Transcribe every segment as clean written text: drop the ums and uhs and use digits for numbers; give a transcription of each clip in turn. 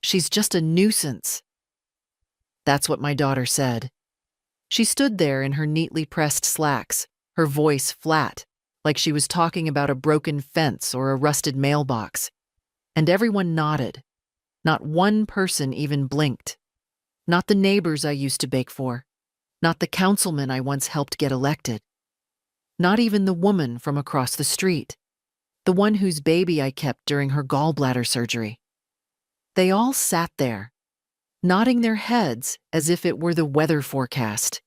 She's just a nuisance." That's what my daughter said. She stood there in her neatly pressed slacks, her voice flat, like she was talking about a broken fence or a rusted mailbox. And everyone nodded. Not one person even blinked. Not the neighbors I used to bake for. Not the councilman I once helped get elected. Not even the woman from across the street. The one whose baby I kept during her gallbladder surgery. They all sat there, nodding their heads as if it were the weather forecast.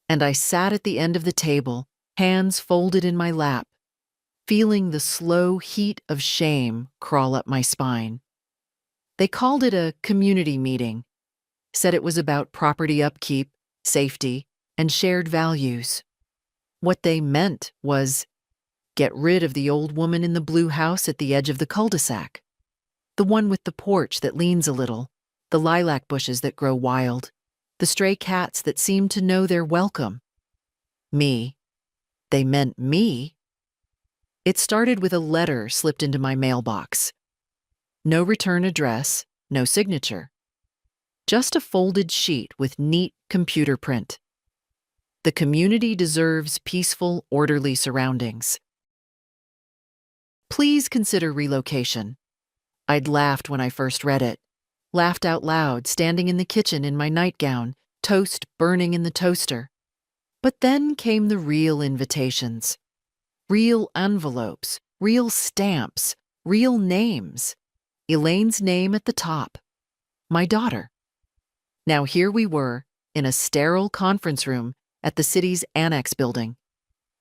And I sat at the end of the table, hands folded in my lap, feeling the slow heat of shame crawl up my spine. They called it a community meeting, said it was about property upkeep, safety, and shared values. What they meant was, get rid of the old woman in the blue house at the edge of the cul-de-sac, the one with the porch that leans a little, the lilac bushes that grow wild, the stray cats that seem to know they're welcome. Me. They meant me. It started with a letter slipped into my mailbox. No return address, no signature. Just a folded sheet with neat computer print. The community deserves peaceful, orderly surroundings. Please consider relocation. I'd laughed when I first read it. Laughed out loud, standing in the kitchen in my nightgown, toast burning in the toaster. But then came the real invitations. Real envelopes, real stamps, real names. Elaine's name at the top. My daughter. Now here we were, in a sterile conference room at the city's annex building.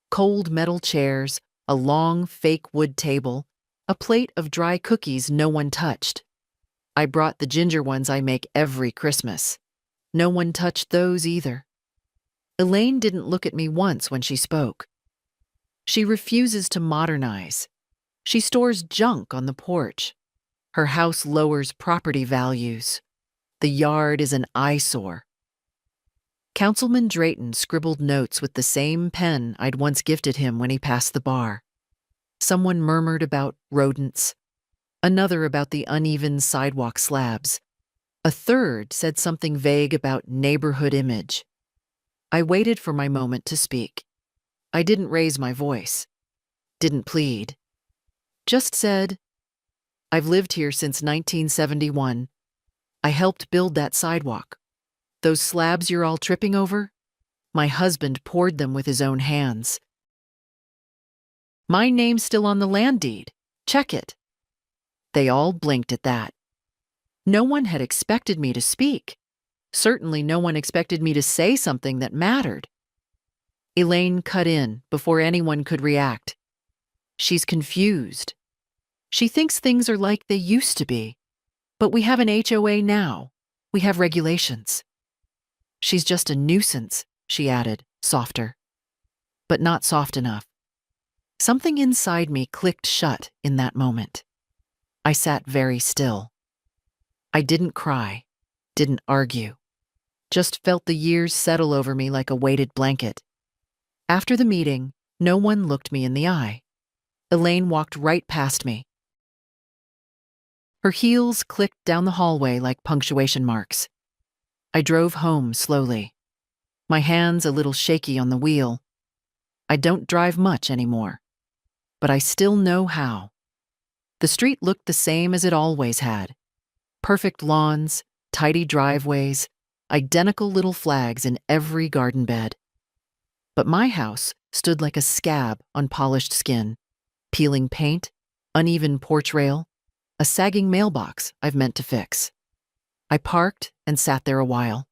Cold metal chairs, a long fake wood table, a plate of dry cookies no one touched. I brought the ginger ones I make every Christmas. No one touched those either. Elaine didn't look at me once when she spoke. She refuses to modernize. She stores junk on the porch. Her house lowers property values. The yard is an eyesore. Councilman Drayton scribbled notes with the same pen I'd once gifted him when he passed the bar. Someone murmured about rodents. Another about the uneven sidewalk slabs. A third said something vague about neighborhood image. I waited for my moment to speak. I didn't raise my voice. Didn't plead. Just said, I've lived here since 1971. I helped build that sidewalk. Those slabs you're all tripping over? My husband poured them with his own hands. My name's still on the land deed. Check it. They all blinked at that. No one had expected me to speak. Certainly no one expected me to say something that mattered. Elaine cut in before anyone could react. She's confused. She thinks things are like they used to be. But we have an HOA now. We have regulations. She's just a nuisance, she added, softer. But not soft enough. Something inside me clicked shut in that moment. I sat very still. I didn't cry, didn't argue. Just felt the years settle over me like a weighted blanket. After the meeting, no one looked me in the eye. Elaine walked right past me. Her heels clicked down the hallway like punctuation marks. I drove home slowly, my hands a little shaky on the wheel. I don't drive much anymore, but I still know how. The street looked the same as it always had. Perfect lawns, tidy driveways, identical little flags in every garden bed. But my house stood like a scab on polished skin, peeling paint, uneven porch rail, a sagging mailbox I've meant to fix. I parked and sat there a while.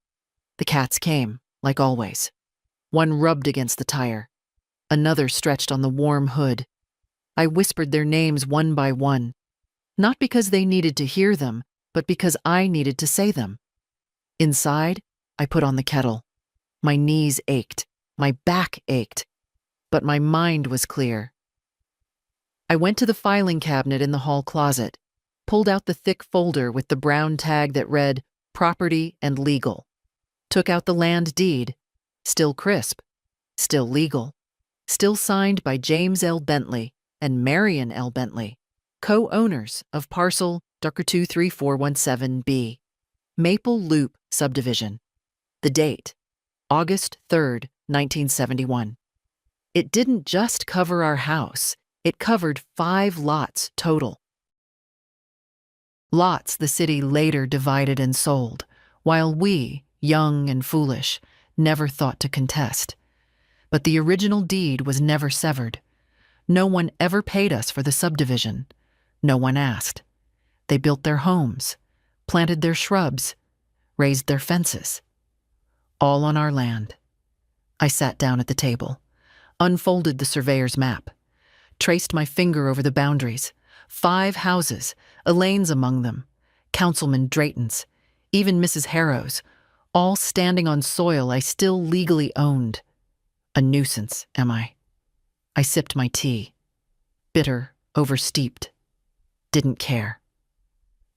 The cats came, like always. One rubbed against the tire. Another stretched on the warm hood. I whispered their names one by one, not because they needed to hear them, but because I needed to say them. Inside, I put on the kettle. My knees ached, my back ached, but my mind was clear. I went to the filing cabinet in the hall closet, pulled out the thick folder with the brown tag that read, Property and Legal. Took out the land deed, still crisp, still legal, still signed by James L. Bentley and Marion L. Bentley, co-owners of parcel Darker23417B. Maple Loop Subdivision. The date, August 3rd, 1971. It didn't just cover our house, it covered 5 lots total. Lots the city later divided and sold, while we, young and foolish, never thought to contest. But the original deed was never severed. No one ever paid us for the subdivision. No one asked. They built their homes, planted their shrubs, raised their fences. All on our land. I sat down at the table, unfolded the surveyor's map, traced my finger over the boundaries. 5 houses, Elaine's among them, Councilman Drayton's, even Mrs. Harrow's, all standing on soil I still legally owned. A nuisance, am I? I sipped my tea. Bitter, oversteeped. Didn't care.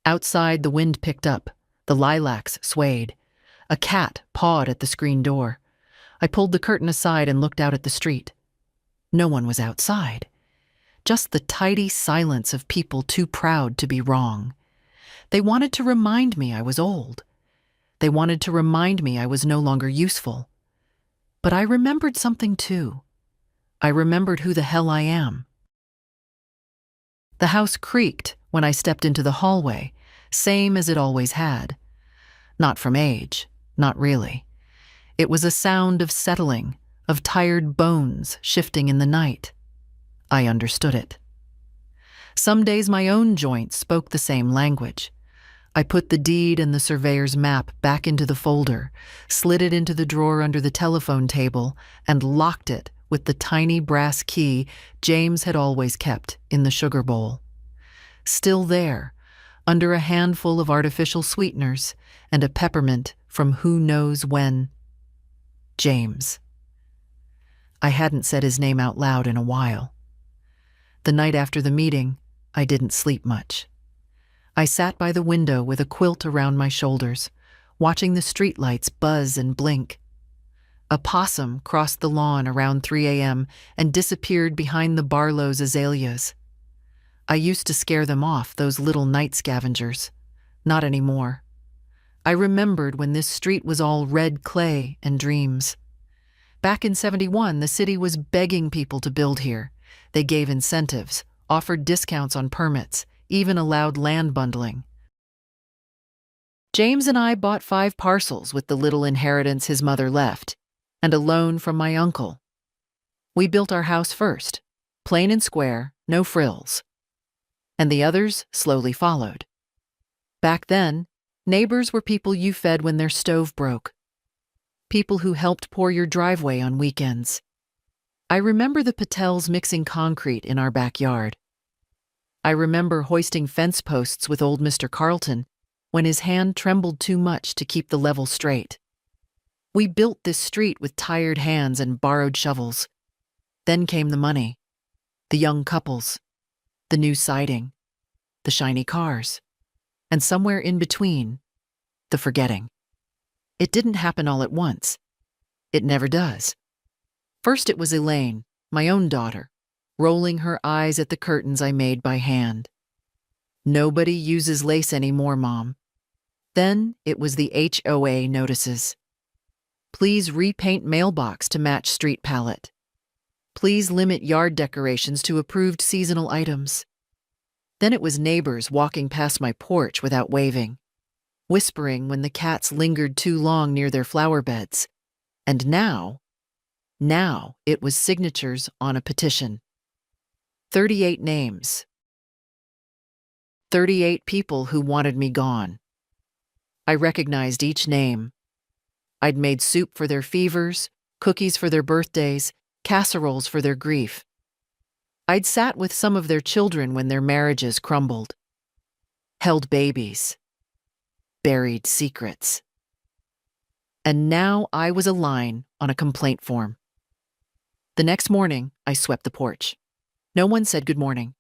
Outside, the wind picked up. The lilacs swayed. A cat pawed at the screen door. I pulled the curtain aside and looked out at the street. No one was outside. Just the tidy silence of people too proud to be wrong. They wanted to remind me I was old. They wanted to remind me I was no longer useful. But I remembered something too. I remembered who the hell I am. The house creaked when I stepped into the hallway, same as it always had. Not from age, not really. It was a sound of settling, of tired bones shifting in the night. I understood it. Some days my own joints spoke the same language. I put the deed and the surveyor's map back into the folder, slid it into the drawer under the telephone table, and locked it with the tiny brass key James had always kept in the sugar bowl. Still there, under a handful of artificial sweeteners and a peppermint from who knows when. James. I hadn't said his name out loud in a while. The night after the meeting, I didn't sleep much. I sat by the window with a quilt around my shoulders, watching the streetlights buzz and blink. A possum crossed the lawn around 3 a.m. and disappeared behind the Barlow's azaleas. I used to scare them off, those little night scavengers. Not anymore. I remembered when this street was all red clay and dreams. Back in '71, the city was begging people to build here. They gave incentives, offered discounts on permits, even allowed land bundling. James and I bought 5 parcels with the little inheritance his mother left, and a loan from my uncle. We built our house first, plain and square, no frills. And the others slowly followed. Back then, neighbors were people you fed when their stove broke. People who helped pour your driveway on weekends. I remember the Patels mixing concrete in our backyard. I remember hoisting fence posts with old Mr. Carlton when his hand trembled too much to keep the level straight. We built this street with tired hands and borrowed shovels. Then came the money, the young couples, the new siding, the shiny cars, and somewhere in between, the forgetting. It didn't happen all at once. It never does. First it was Elaine, my own daughter, rolling her eyes at the curtains I made by hand. Nobody uses lace anymore, Mom. Then it was the HOA notices. Please repaint mailbox to match street palette. Please limit yard decorations to approved seasonal items. Then it was neighbors walking past my porch without waving, whispering when the cats lingered too long near their flower beds. And now it was signatures on a petition. 38 names. 38 people who wanted me gone. I recognized each name. I'd made soup for their fevers, cookies for their birthdays, casseroles for their grief. I'd sat with some of their children when their marriages crumbled. Held babies. Buried secrets. And now I was a line on a complaint form. The next morning, I swept the porch. No one said good morning.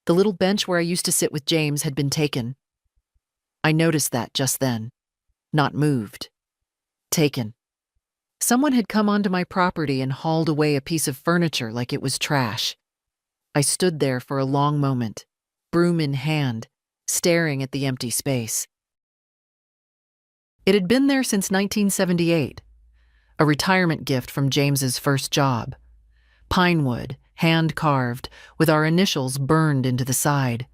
The little bench where I used to sit with James had been taken. I noticed that just then. Not moved. Taken. Someone had come onto my property and hauled away a piece of furniture like it was trash. I stood there for a long moment, broom in hand, staring at the empty space. It had been there since 1978, a retirement gift from James's first job. Pine wood, hand-carved, with our initials burned into the side.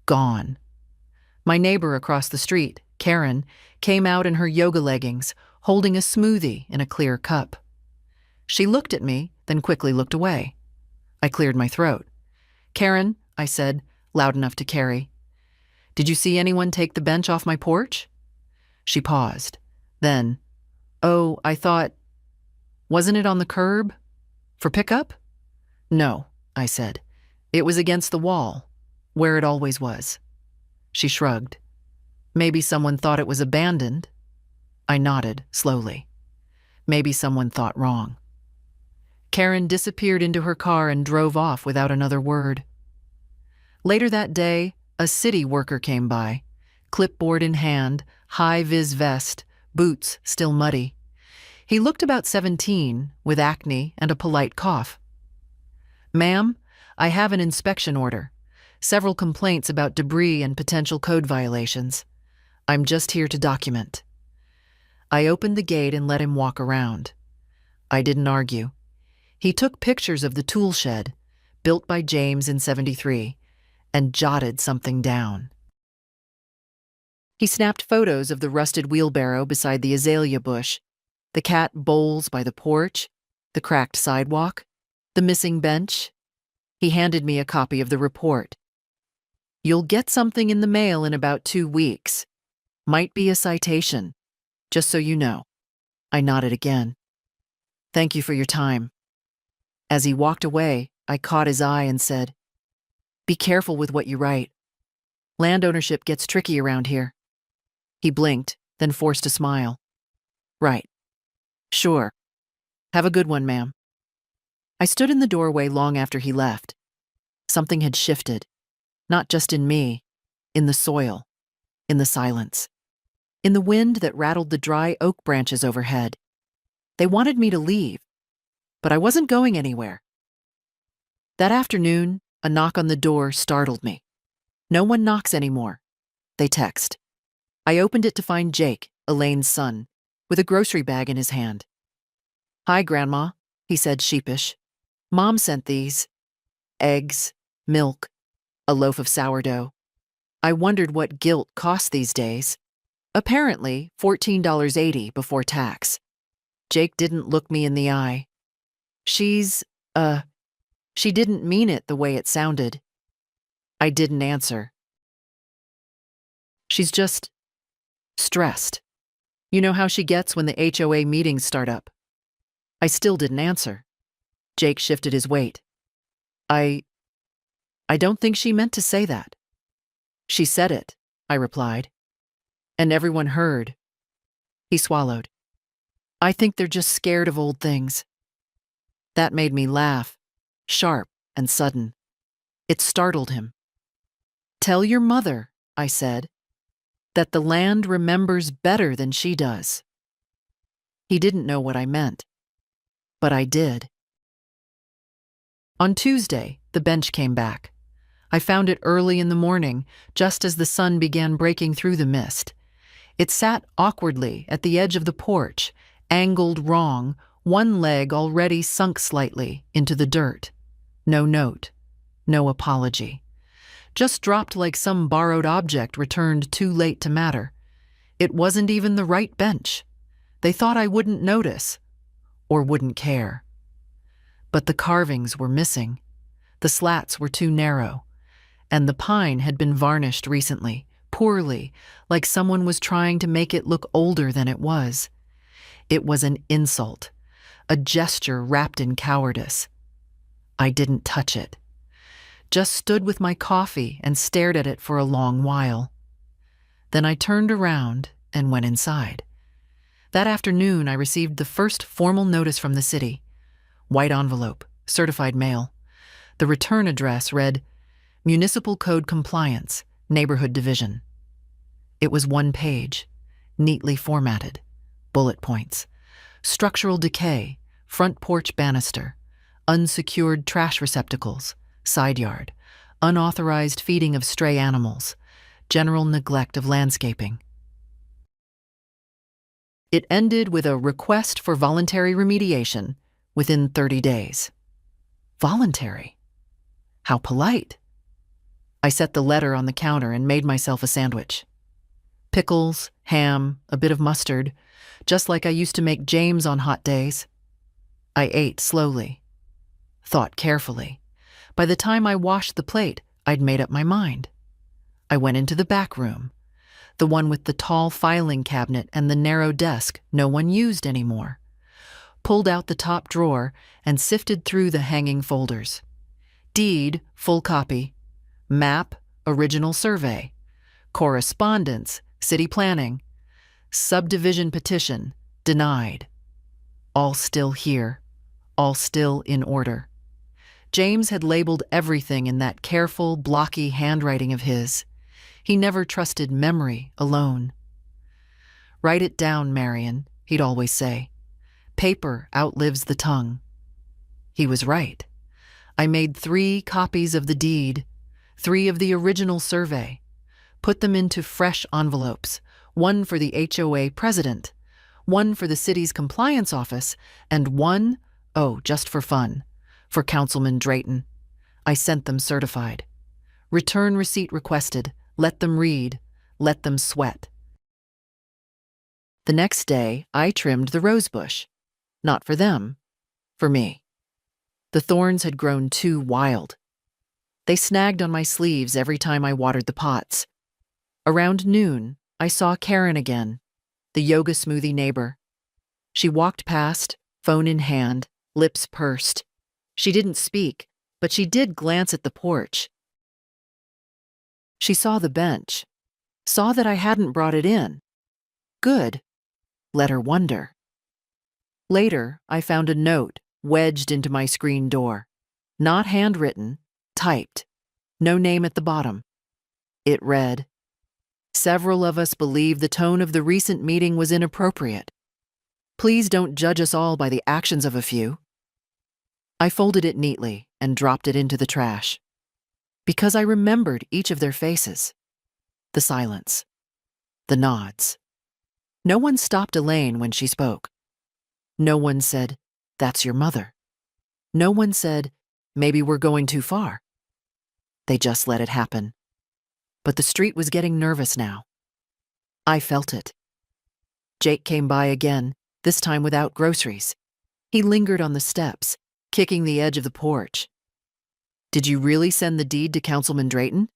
Gone. My neighbor across the street, Karen, came out in her yoga leggings, holding a smoothie in a clear cup. She looked at me, then quickly looked away. I cleared my throat. "Karen," I said, loud enough to carry, "did you see anyone take the bench off my porch?" She paused. Then, "Oh, I thought, wasn't it on the curb? For pickup?" "No," I said. "It was against the wall, where it always was." She shrugged. "Maybe someone thought it was abandoned." I nodded, slowly. Maybe someone thought wrong. Karen disappeared into her car and drove off without another word. Later that day, a city worker came by, clipboard in hand, high-vis vest, boots still muddy. He looked about 17, with acne and a polite cough. "Ma'am, I have an inspection order. Several complaints about debris and potential code violations. I'm just here to document." I opened the gate and let him walk around. I didn't argue. He took pictures of the tool shed, built by James in '73, and jotted something down. He snapped photos of the rusted wheelbarrow beside the azalea bush, the cat bowls by the porch, the cracked sidewalk, the missing bench. He handed me a copy of the report. "You'll get something in the mail in about 2 weeks. Might be a citation, just so you know." I nodded again. "Thank you for your time." As he walked away, I caught his eye and said, "Be careful with what you write. Land ownership gets tricky around here." He blinked, then forced a smile. "Right. Sure. Have a good one, ma'am." I stood in the doorway long after he left. Something had shifted, not just in me, in the soil, in the silence, in the wind that rattled the dry oak branches overhead. They wanted me to leave, but I wasn't going anywhere. That afternoon, a knock on the door startled me. No one knocks anymore. They text. I opened it to find Jake, Elaine's son, with a grocery bag in his hand. "Hi, Grandma," he said, sheepish. "Mom sent these. Eggs, milk, a loaf of sourdough." I wondered what guilt cost these days. Apparently, $14.80 before tax. Jake didn't look me in the eye. She didn't mean it the way it sounded." I didn't answer. "She's just stressed. You know how she gets when the HOA meetings start up." I still didn't answer. Jake shifted his weight. I don't think she meant to say that." "She said it," I replied. "And everyone heard." He swallowed. "I think they're just scared of old things." That made me laugh, sharp and sudden. It startled him. "Tell your mother," I said, "that the land remembers better than she does." He didn't know what I meant, but I did. On Tuesday, the bench came back. I found it early in the morning, just as the sun began breaking through the mist. It sat awkwardly at the edge of the porch, angled wrong, one leg already sunk slightly into the dirt. No note, no apology. Just dropped like some borrowed object returned too late to matter. It wasn't even the right bench. They thought I wouldn't notice, or wouldn't care. But the carvings were missing. The slats were too narrow, and the pine had been varnished recently, poorly, like someone was trying to make it look older than it was. It was an insult, a gesture wrapped in cowardice. I didn't touch it. Just stood with my coffee and stared at it for a long while. Then I turned around and went inside. That afternoon, I received the first formal notice from the city. White envelope, certified mail. The return address read, Municipal Code Compliance, Neighborhood Division. It was 1 page, neatly formatted. Bullet points. Structural decay, front porch banister, unsecured trash receptacles, side yard, unauthorized feeding of stray animals, general neglect of landscaping. It ended with a request for voluntary remediation within 30 days. Voluntary? How polite. I set the letter on the counter and made myself a sandwich. Pickles, ham, a bit of mustard, just like I used to make James on hot days. I ate slowly, thought carefully. By the time I washed the plate, I'd made up my mind. I went into the back room, the one with the tall filing cabinet and the narrow desk no one used anymore, pulled out the top drawer and sifted through the hanging folders. Deed, full copy. Map, original survey. Correspondence, city planning. Subdivision petition, denied. All still here, all still in order. James had labeled everything in that careful, blocky handwriting of his. He never trusted memory alone. "Write it down, Marion," he'd always say. "Paper outlives the tongue." He was right. I made 3 copies of the deed, 3 of the original survey, put them into fresh envelopes, one for the HOA president, one for the city's compliance office, and one, oh, just for fun, for Councilman Drayton. I sent them certified. Return receipt requested. Let them read. Let them sweat. The next day, I trimmed the rosebush. Not for them, for me. The thorns had grown too wild. They snagged on my sleeves every time I watered the pots. Around noon, I saw Karen again, the yoga smoothie neighbor. She walked past, phone in hand, lips pursed. She didn't speak, but she did glance at the porch. She saw the bench, saw that I hadn't brought it in. Good. Let her wonder. Later, I found a note wedged into my screen door. Not handwritten, typed. No name at the bottom. It read, "Several of us believe the tone of the recent meeting was inappropriate. Please don't judge us all by the actions of a few." I folded it neatly and dropped it into the trash. Because I remembered each of their faces. The silence. The nods. No one stopped Elaine when she spoke. No one said, "That's your mother." No one said, "Maybe we're going too far." They just let it happen. But the street was getting nervous now. I felt it. Jake came by again, this time without groceries. He lingered on the steps, kicking the edge of the porch. "Did you really send the deed to Councilman Drayton?"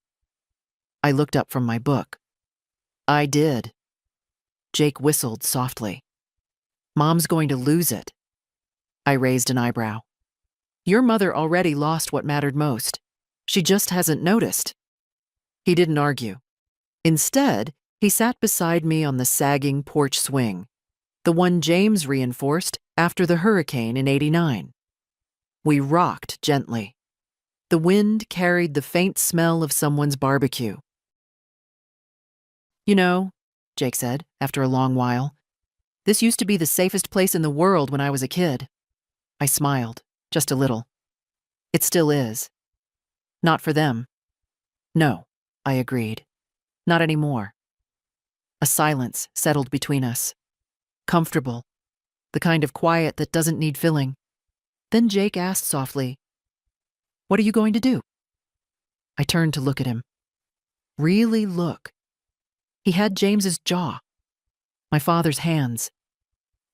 I looked up from my book. "I did." Jake whistled softly. "Mom's going to lose it." I raised an eyebrow. "Your mother already lost what mattered most. She just hasn't noticed." He didn't argue. Instead, he sat beside me on the sagging porch swing, the one James reinforced after the hurricane in '89. We rocked gently. The wind carried the faint smell of someone's barbecue. "You know," Jake said, after a long while, "this used to be the safest place in the world when I was a kid." I smiled, just a little. "It still is." "Not for them." "No," I agreed. "Not anymore." A silence settled between us. Comfortable. The kind of quiet that doesn't need filling. Then Jake asked softly, "What are you going to do?" I turned to look at him. Really look. He had James's jaw, my father's hands,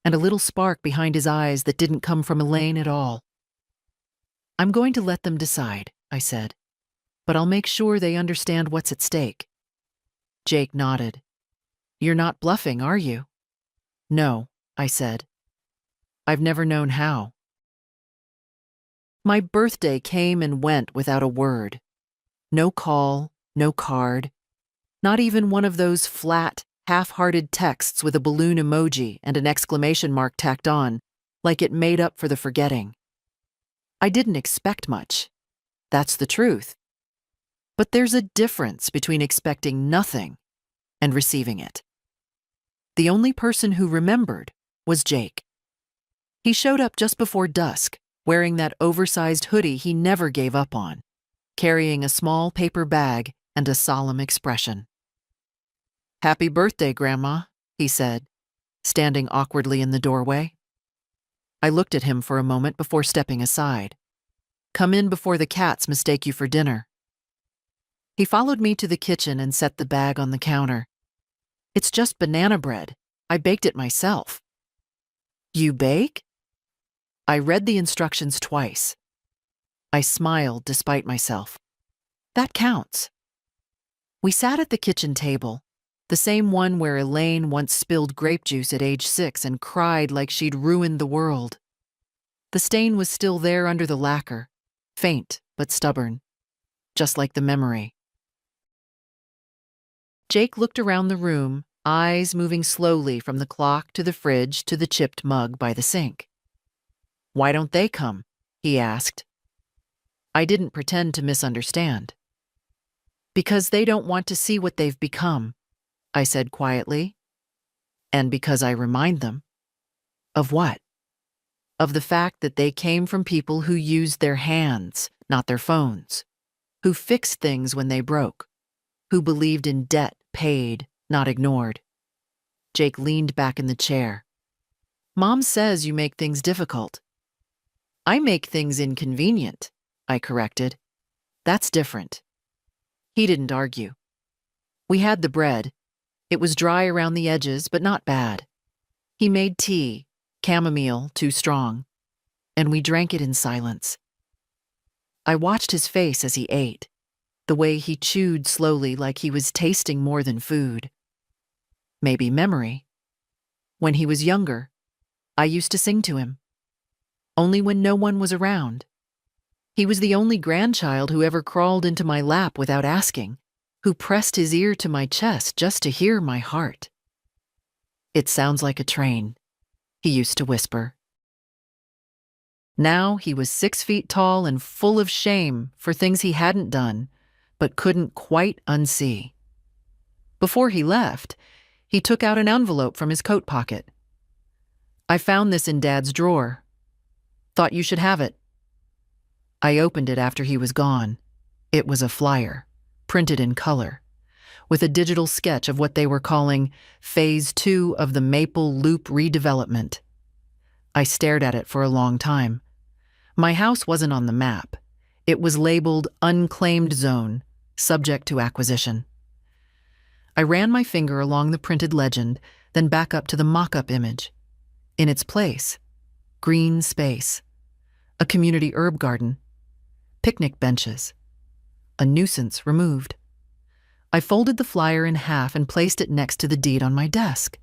and a little spark behind his eyes that didn't come from Elaine at all. "I'm going to let them decide," I said, "but I'll make sure they understand what's at stake." Jake nodded. "You're not bluffing, are you?" "No," I said. "I've never known how." My birthday came and went without a word. No call, no card, not even one of those flat, half-hearted texts with a balloon emoji and an exclamation mark tacked on, like it made up for the forgetting. I didn't expect much. That's the truth. But there's a difference between expecting nothing and receiving it. The only person who remembered was Jake. He showed up just before dusk, wearing that oversized hoodie he never gave up on, carrying a small paper bag and a solemn expression. "Happy birthday, Grandma," he said, standing awkwardly in the doorway. I looked at him for a moment before stepping aside. "Come in before the cats mistake you for dinner." He followed me to the kitchen and set the bag on the counter. "It's just banana bread. I baked it myself." "You bake?" I read the instructions twice. I smiled despite myself. That counts. We sat at the kitchen table, the same one where Elaine once spilled grape juice at age 6 and cried like she'd ruined the world. The stain was still there under the lacquer, faint but stubborn, just like the memory. Jake looked around the room, eyes moving slowly from the clock to the fridge to the chipped mug by the sink. "Why don't they come?" he asked. I didn't pretend to misunderstand. "Because they don't want to see what they've become," I said quietly. "And because I remind them." "Of what?" "Of the fact that they came from people who used their hands, not their phones, who fixed things when they broke, who believed in debt paid, not ignored." Jake leaned back in the chair. "Mom says you make things difficult." "I make things inconvenient," I corrected. "That's different." He didn't argue. We had the bread. It was dry around the edges, but not bad. He made tea, chamomile too strong, and we drank it in silence. I watched his face as he ate, the way he chewed slowly like he was tasting more than food. Maybe memory. When he was younger, I used to sing to him. Only when no one was around. He was the only grandchild who ever crawled into my lap without asking, who pressed his ear to my chest just to hear my heart. "It sounds like a train," he used to whisper. Now he was 6 feet tall and full of shame for things he hadn't done, but couldn't quite unsee. Before he left, he took out an envelope from his coat pocket. "I found this in Dad's drawer. Thought you should have it." I opened it after he was gone. It was a flyer, printed in color, with a digital sketch of what they were calling Phase 2 of the Maple Loop redevelopment. I stared at it for a long time. My house wasn't on the map. It was labeled Unclaimed Zone, subject to acquisition. I ran my finger along the printed legend, then back up to the mock-up image. In its place, green space, a community herb garden, picnic benches, a nuisance removed. I folded the flyer in half and placed it next to the deed on my desk.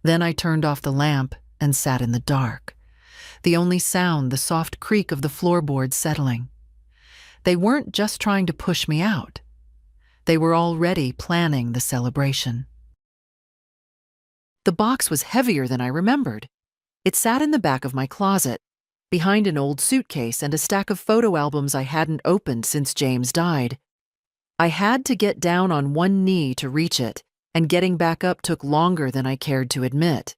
Then I turned off the lamp and sat in the dark, the only sound the soft creak of the floorboards settling. They weren't just trying to push me out. They were already planning the celebration. The box was heavier than I remembered. It sat in the back of my closet, behind an old suitcase and a stack of photo albums I hadn't opened since James died. I had to get down on one knee to reach it, and getting back up took longer than I cared to admit.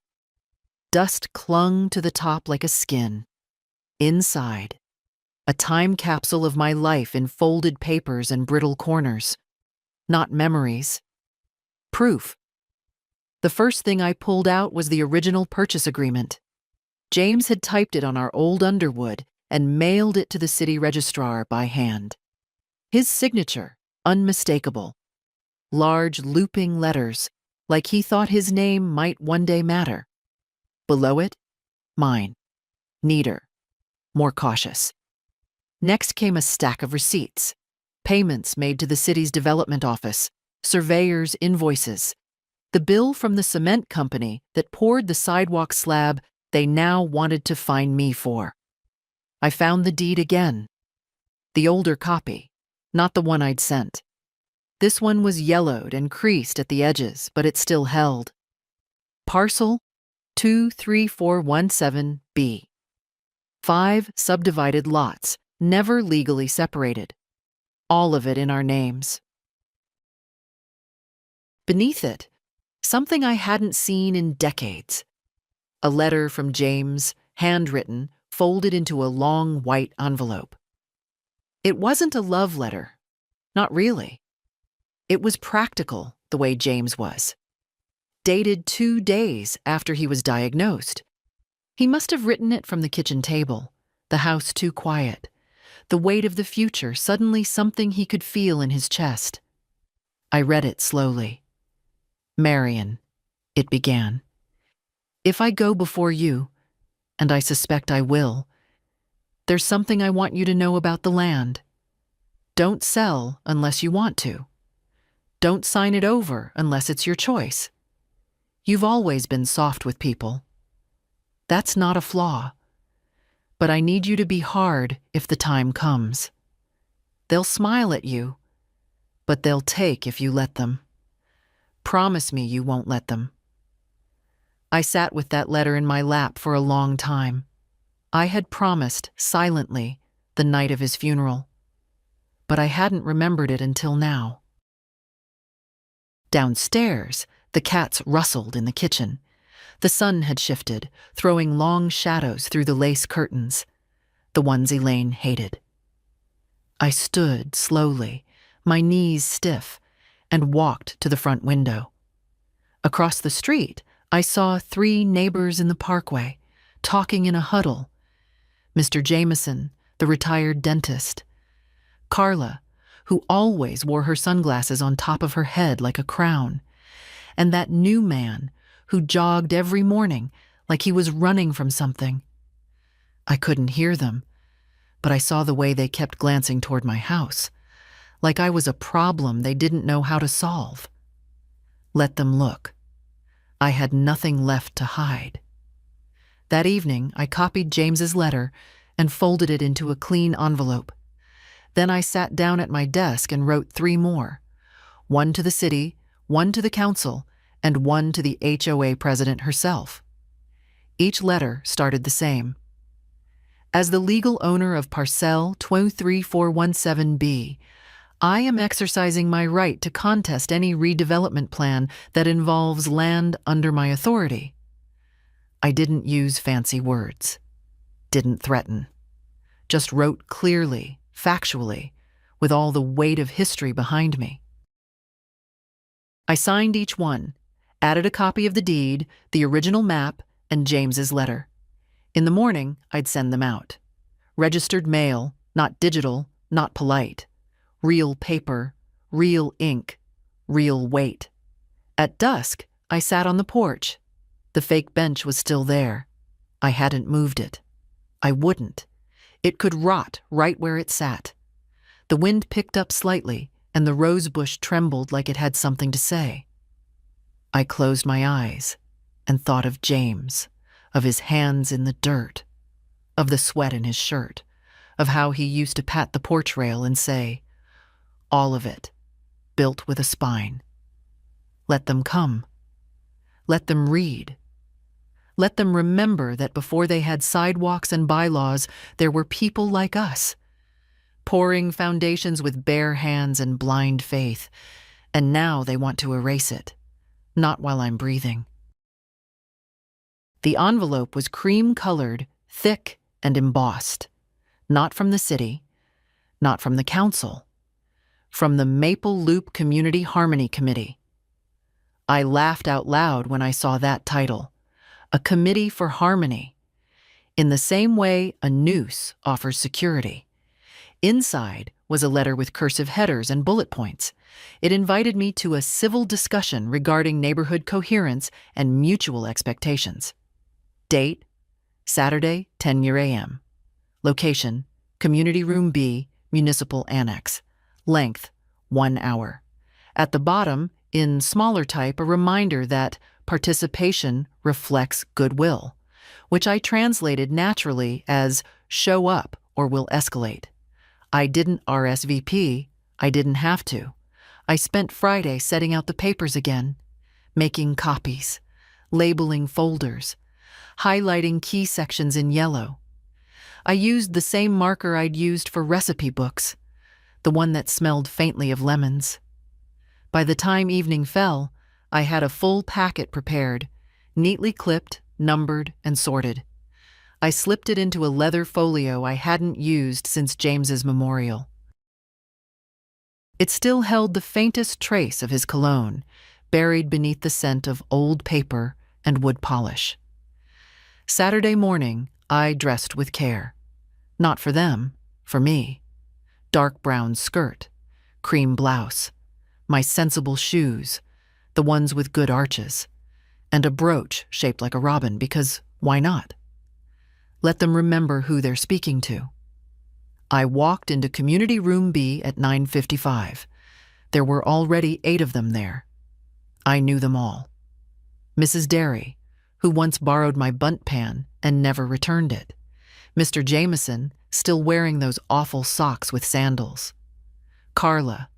Dust clung to the top like a skin. Inside, a time capsule of my life in folded papers and brittle corners. Not memories. Proof. The first thing I pulled out was the original purchase agreement. James had typed it on our old Underwood and mailed it to the city registrar by hand. His signature, unmistakable. Large looping letters, like he thought his name might one day matter. Below it, mine. Neater. More cautious. Next came a stack of receipts. Payments made to the city's development office. Surveyors' invoices. The bill from the cement company that poured the sidewalk slab they now wanted to fine me for. I found the deed again. The older copy, not the one I'd sent. This one was yellowed and creased at the edges, but it still held. Parcel 23417B. 5 subdivided lots, never legally separated. All of it in our names. Beneath it, something I hadn't seen in decades. A letter from James, handwritten, folded into a long white envelope. It wasn't a love letter. Not really. It was practical, the way James was. Dated 2 days after he was diagnosed. He must have written it from the kitchen table, the house too quiet, the weight of the future, suddenly something he could feel in his chest. I read it slowly. Marion, it began. If I go before you, and I suspect I will, there's something I want you to know about the land. Don't sell unless you want to. Don't sign it over unless it's your choice. You've always been soft with people. That's not a flaw. But I need you to be hard if the time comes. They'll smile at you, but they'll take if you let them. Promise me you won't let them. I sat with that letter in my lap for a long time. I had promised silently the night of his funeral, but I hadn't remembered it until now. Downstairs, the cats rustled in the kitchen. The sun had shifted, throwing long shadows through the lace curtains, the ones Elaine hated. I stood slowly, my knees stiff, and walked to the front window. Across the street, I saw 3 neighbors in the parkway, talking in a huddle. Mr. Jameson, the retired dentist. Carla, who always wore her sunglasses on top of her head like a crown. And that new man who jogged every morning like he was running from something. I couldn't hear them, but I saw the way they kept glancing toward my house, like I was a problem they didn't know how to solve. Let them look. I had nothing left to hide. That evening, I copied James's letter and folded it into a clean envelope. Then I sat down at my desk and wrote 3 more. 1 to the city, 1 to the council, and 1 to the HOA president herself. Each letter started the same. As the legal owner of Parcel 23417B, I am exercising my right to contest any redevelopment plan that involves land under my authority. I didn't use fancy words, didn't threaten, just wrote clearly, factually, with all the weight of history behind me. I signed each one, added a copy of the deed, the original map, and James's letter. In the morning, I'd send them out. Registered mail, not digital, not polite. Real paper, real ink, real weight. At dusk, I sat on the porch. The fake bench was still there. I hadn't moved it. I wouldn't. It could rot right where it sat. The wind picked up slightly, and the rose bush trembled like it had something to say. I closed my eyes and thought of James, of his hands in the dirt, of the sweat in his shirt, of how he used to pat the porch rail and say, all of it, built with a spine. Let them come. Let them read. Let them remember that before they had sidewalks and bylaws, there were people like us, pouring foundations with bare hands and blind faith, and now they want to erase it, not while I'm breathing. The envelope was cream-colored, thick, and embossed, not from the city, not from the council, from the Maple Loop Community Harmony Committee. I laughed out loud when I saw that title, a committee for harmony, in the same way a noose offers security. Inside was a letter with cursive headers and bullet points. It invited me to a civil discussion regarding neighborhood coherence and mutual expectations. Date, Saturday, 10 a.m. Location, Community Room B, Municipal Annex. Length, 1 hour. At the bottom, in smaller type, a reminder that participation reflects goodwill, which I translated naturally as show up or we'll escalate. I didn't RSVP, I didn't have to. I spent Friday setting out the papers again, making copies, labeling folders, highlighting key sections in yellow. I used the same marker I'd used for recipe books, the one that smelled faintly of lemons. By the time evening fell, I had a full packet prepared, neatly clipped, numbered, and sorted. I slipped it into a leather folio I hadn't used since James's memorial. It still held the faintest trace of his cologne, buried beneath the scent of old paper and wood polish. Saturday morning, I dressed with care. Not for them, for me. Dark brown skirt, cream blouse, my sensible shoes, the ones with good arches, and a brooch shaped like a robin because why not? Let them remember who they're speaking to. I walked into Community Room B at 9:55. There were already 8 of them there. I knew them all. Mrs. Derry, who once borrowed my bunt pan and never returned it. Mr. Jameson, still wearing those awful socks with sandals. Carla,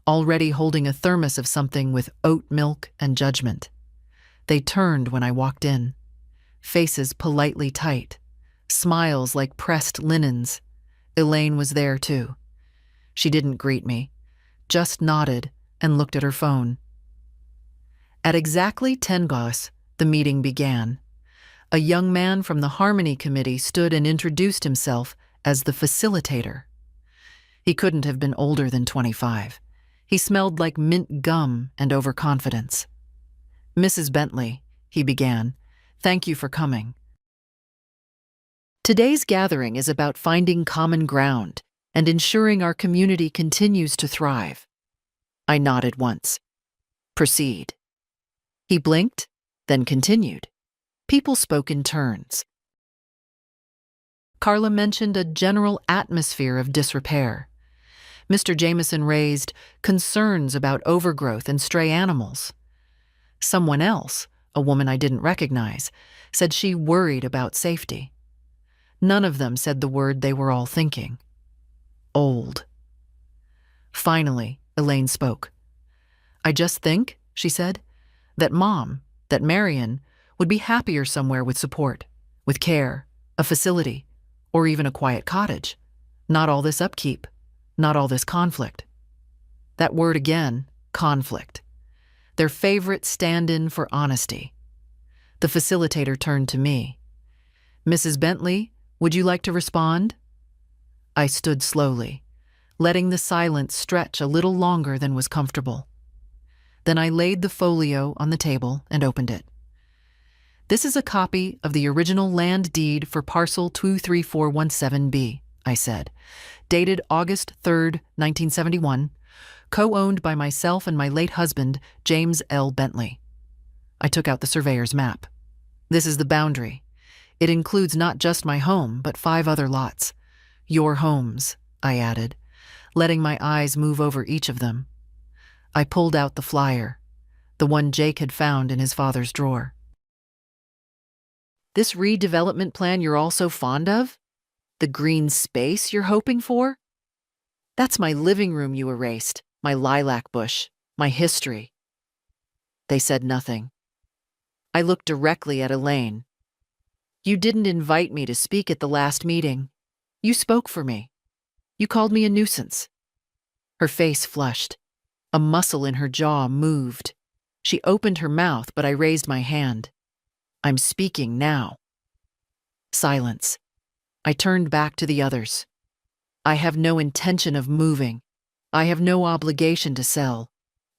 already holding a thermos of something with oat milk and judgment. They turned when I walked in. Faces politely tight. Smiles like pressed linens. Elaine was there, too. She didn't greet me, just nodded and looked at her phone. At exactly 10 Gauss, the meeting began. A young man from the Harmony Committee stood and introduced himself as the facilitator. He couldn't have been older than 25. He smelled like mint gum and overconfidence. "Mrs. Bentley," he began, "thank you for coming. Today's gathering is about finding common ground and ensuring our community continues to thrive." I nodded once. "Proceed." He blinked, then continued. People spoke in turns. Carla mentioned a general atmosphere of disrepair. Mr. Jameson raised concerns about overgrowth and stray animals. Someone else, a woman I didn't recognize, said she worried about safety. None of them said the word they were all thinking. Old. Finally, Elaine spoke. "I just think," she said, "that Mom, that Marion, would be happier somewhere with support, with care, a facility, or even a quiet cottage. Not all this upkeep, not all this conflict." That word again, conflict. Their favorite stand-in for honesty. The facilitator turned to me. "Mrs. Bentley, would you like to respond?" I stood slowly, letting the silence stretch a little longer than was comfortable. Then I laid the folio on the table and opened it. "This is a copy of the original land deed for parcel 23417B, I said, "dated August 3rd, 1971, co-owned by myself and my late husband, James L. Bentley." I took out the surveyor's map. "This is the boundary. It includes not just my home, but 5 other lots. Your homes," I added, letting my eyes move over each of them. I pulled out the flyer, the one Jake had found in his father's drawer. "This redevelopment plan you're all so fond of? The green space you're hoping for? That's my living room you erased, my lilac bush, my history." They said nothing. I looked directly at Elaine. "You didn't invite me to speak at the last meeting. You spoke for me. You called me a nuisance." Her face flushed. A muscle in her jaw moved. She opened her mouth, but I raised my hand. "I'm speaking now." Silence. I turned back to the others. "I have no intention of moving. I have no obligation to sell.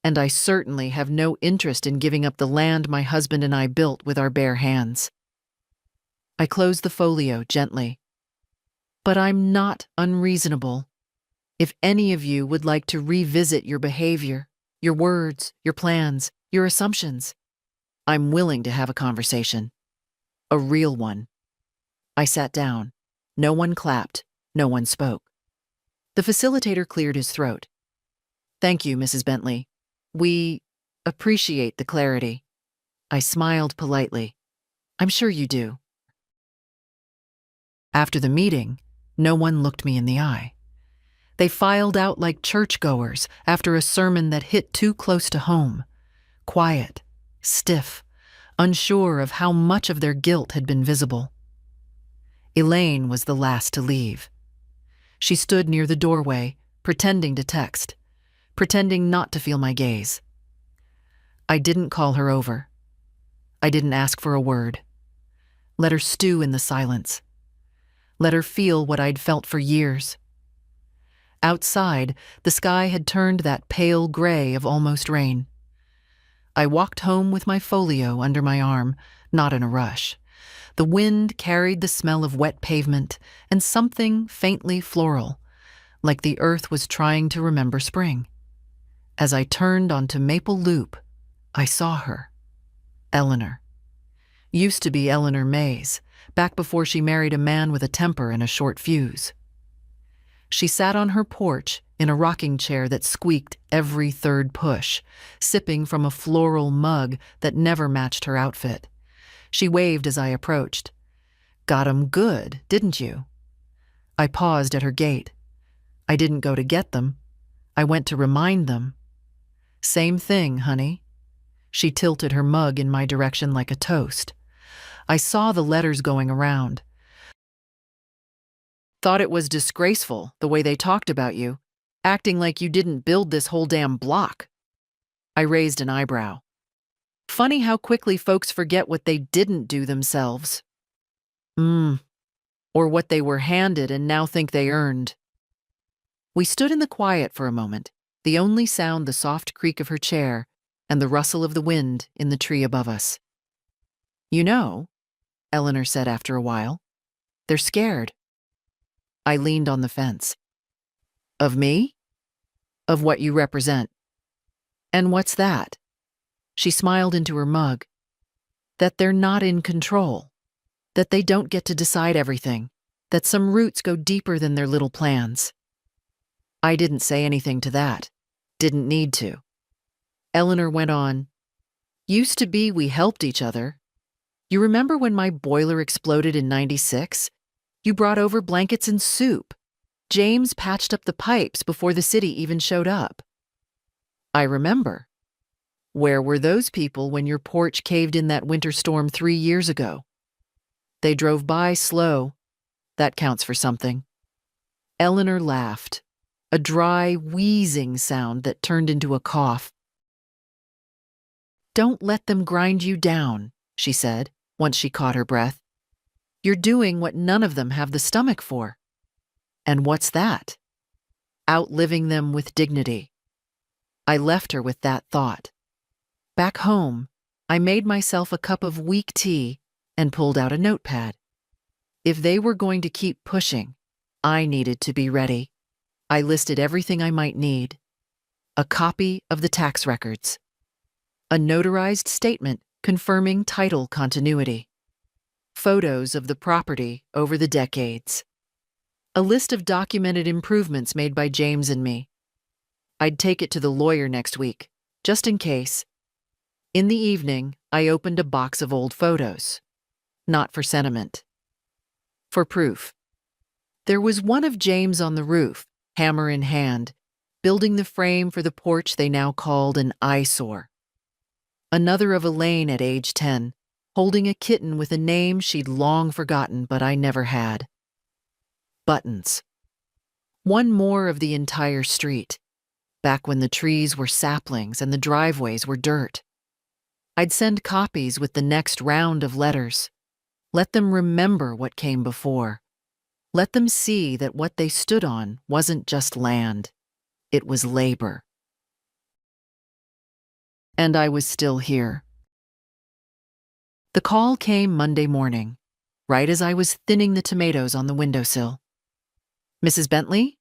And I certainly have no interest in giving up the land my husband and I built with our bare hands." I closed the folio gently. "But I'm not unreasonable. If any of you would like to revisit your behavior, your words, your plans, your assumptions, I'm willing to have a conversation. A real one." I sat down. No one clapped. No one spoke. The facilitator cleared his throat. "Thank you, Mrs. Bentley. We appreciate the clarity." I smiled politely. "I'm sure you do." After the meeting, no one looked me in the eye. They filed out like churchgoers after a sermon that hit too close to home. Quiet, stiff, unsure of how much of their guilt had been visible. Elaine was the last to leave. She stood near the doorway, pretending to text, pretending not to feel my gaze. I didn't call her over. I didn't ask for a word. Let her stew in the silence. Let her feel what I'd felt for years. Outside, the sky had turned that pale gray of almost rain. I walked home with my folio under my arm, not in a rush. The wind carried the smell of wet pavement and something faintly floral, like the earth was trying to remember spring. As I turned onto Maple Loop, I saw her. Eleanor. Used to be Eleanor Mays, back before she married a man with a temper and a short fuse. She sat on her porch in a rocking chair that squeaked every third push, sipping from a floral mug that never matched her outfit. She waved as I approached. "Got 'em good, didn't you?" I paused at her gate. I didn't go to get them. I went to remind them. "Same thing, honey." She tilted her mug in my direction like a toast. I saw the letters going around. "Thought it was disgraceful, the way they talked about you, acting like you didn't build this whole damn block." I raised an eyebrow. "Funny how quickly folks forget what they didn't do themselves. Or what they were handed and now think they earned." We stood in the quiet for a moment, the only sound the soft creak of her chair and the rustle of the wind in the tree above us. "You know," Eleanor said after a while, "they're scared." I leaned on the fence. "Of me? Of what you represent?" "And what's that?" She smiled into her mug. "That they're not in control. That they don't get to decide everything. That some roots go deeper than their little plans." I didn't say anything to that. Didn't need to. Eleanor went on. "Used to be we helped each other. You remember when my boiler exploded in '96? You brought over blankets and soup. James patched up the pipes before the city even showed up." "I remember. Where were those people when your porch caved in that winter storm 3 years ago?" "They drove by slow. That counts for something." Eleanor laughed, a dry, wheezing sound that turned into a cough. "Don't let them grind you down," she said, once she caught her breath. "You're doing what none of them have the stomach for." "And what's that?" "Outliving them with dignity." I left her with that thought. Back home, I made myself a cup of weak tea and pulled out a notepad. If they were going to keep pushing, I needed to be ready. I listed everything I might need. A copy of the tax records. A notarized statement confirming title continuity. Photos of the property over the decades. A list of documented improvements made by James and me. I'd take it to the lawyer next week, just in case. In the evening, I opened a box of old photos. Not for sentiment. For proof. There was one of James on the roof, hammer in hand, building the frame for the porch they now called an eyesore. Another of Elaine at age 10, holding a kitten with a name she'd long forgotten but I never had. Buttons. One more of the entire street, back when the trees were saplings and the driveways were dirt. I'd send copies with the next round of letters. Let them remember what came before. Let them see that what they stood on wasn't just land. It was labor. And I was still here. The call came Monday morning, right as I was thinning the tomatoes on the windowsill. "Mrs. Bentley?"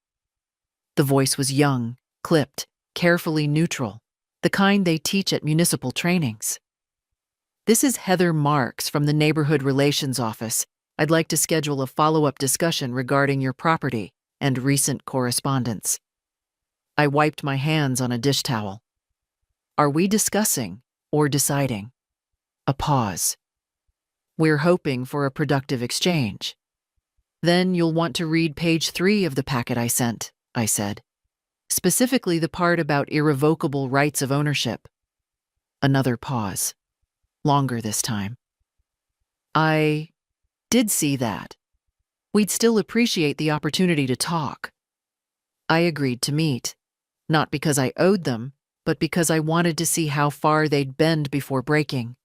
The voice was young, clipped, carefully neutral, the kind they teach at municipal trainings. "This is Heather Marks from the Neighborhood Relations Office. I'd like to schedule a follow-up discussion regarding your property and recent correspondence." I wiped my hands on a dish towel. "Are we discussing or deciding?" A pause. "We're hoping for a productive exchange." "Then you'll want to read page 3 of the packet I sent," I said. "Specifically the part about irrevocable rights of ownership." Another pause. Longer this time. "I did see that. We'd still appreciate the opportunity to talk." I agreed to meet, not because I owed them, but because I wanted to see how far they'd bend before breaking.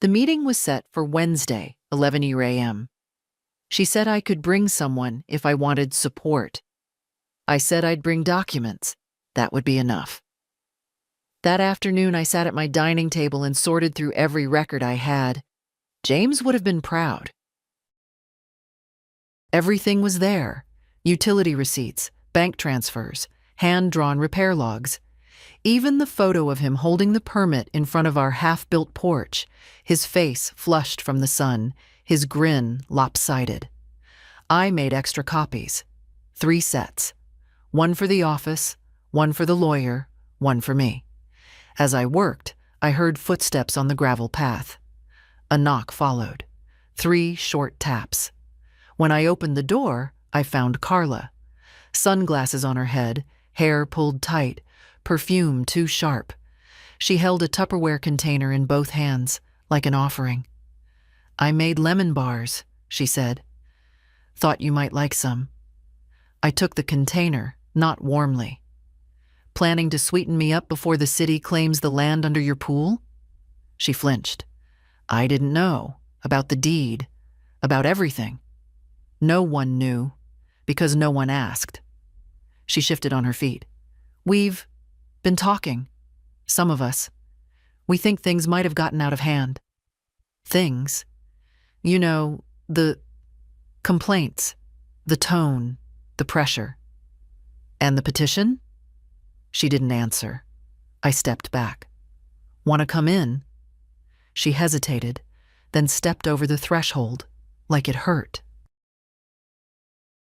The meeting was set for Wednesday, 11 a.m. She said I could bring someone if I wanted support. I said I'd bring documents. That would be enough. That afternoon, I sat at my dining table and sorted through every record I had. James would have been proud. Everything was there: utility receipts, bank transfers, hand-drawn repair logs. Even the photo of him holding the permit in front of our half-built porch, his face flushed from the sun, his grin lopsided. I made extra copies. 3 sets. One for the office, one for the lawyer, one for me. As I worked, I heard footsteps on the gravel path. A knock followed. 3 short taps. When I opened the door, I found Carla. Sunglasses on her head, hair pulled tight, perfume too sharp. She held a Tupperware container in both hands, like an offering. "I made lemon bars," she said. "Thought you might like some." I took the container, not warmly. "Planning to sweeten me up before the city claims the land under your pool?" She flinched. "I didn't know. About the deed. About everything." No one knew, because no one asked. She shifted on her feet. "We've been talking. Some of us. We think things might have gotten out of hand." Things? You know, the complaints, the tone, the pressure. "And the petition?" She didn't answer. I stepped back. "Want to come in?" She hesitated, then stepped over the threshold, like it hurt.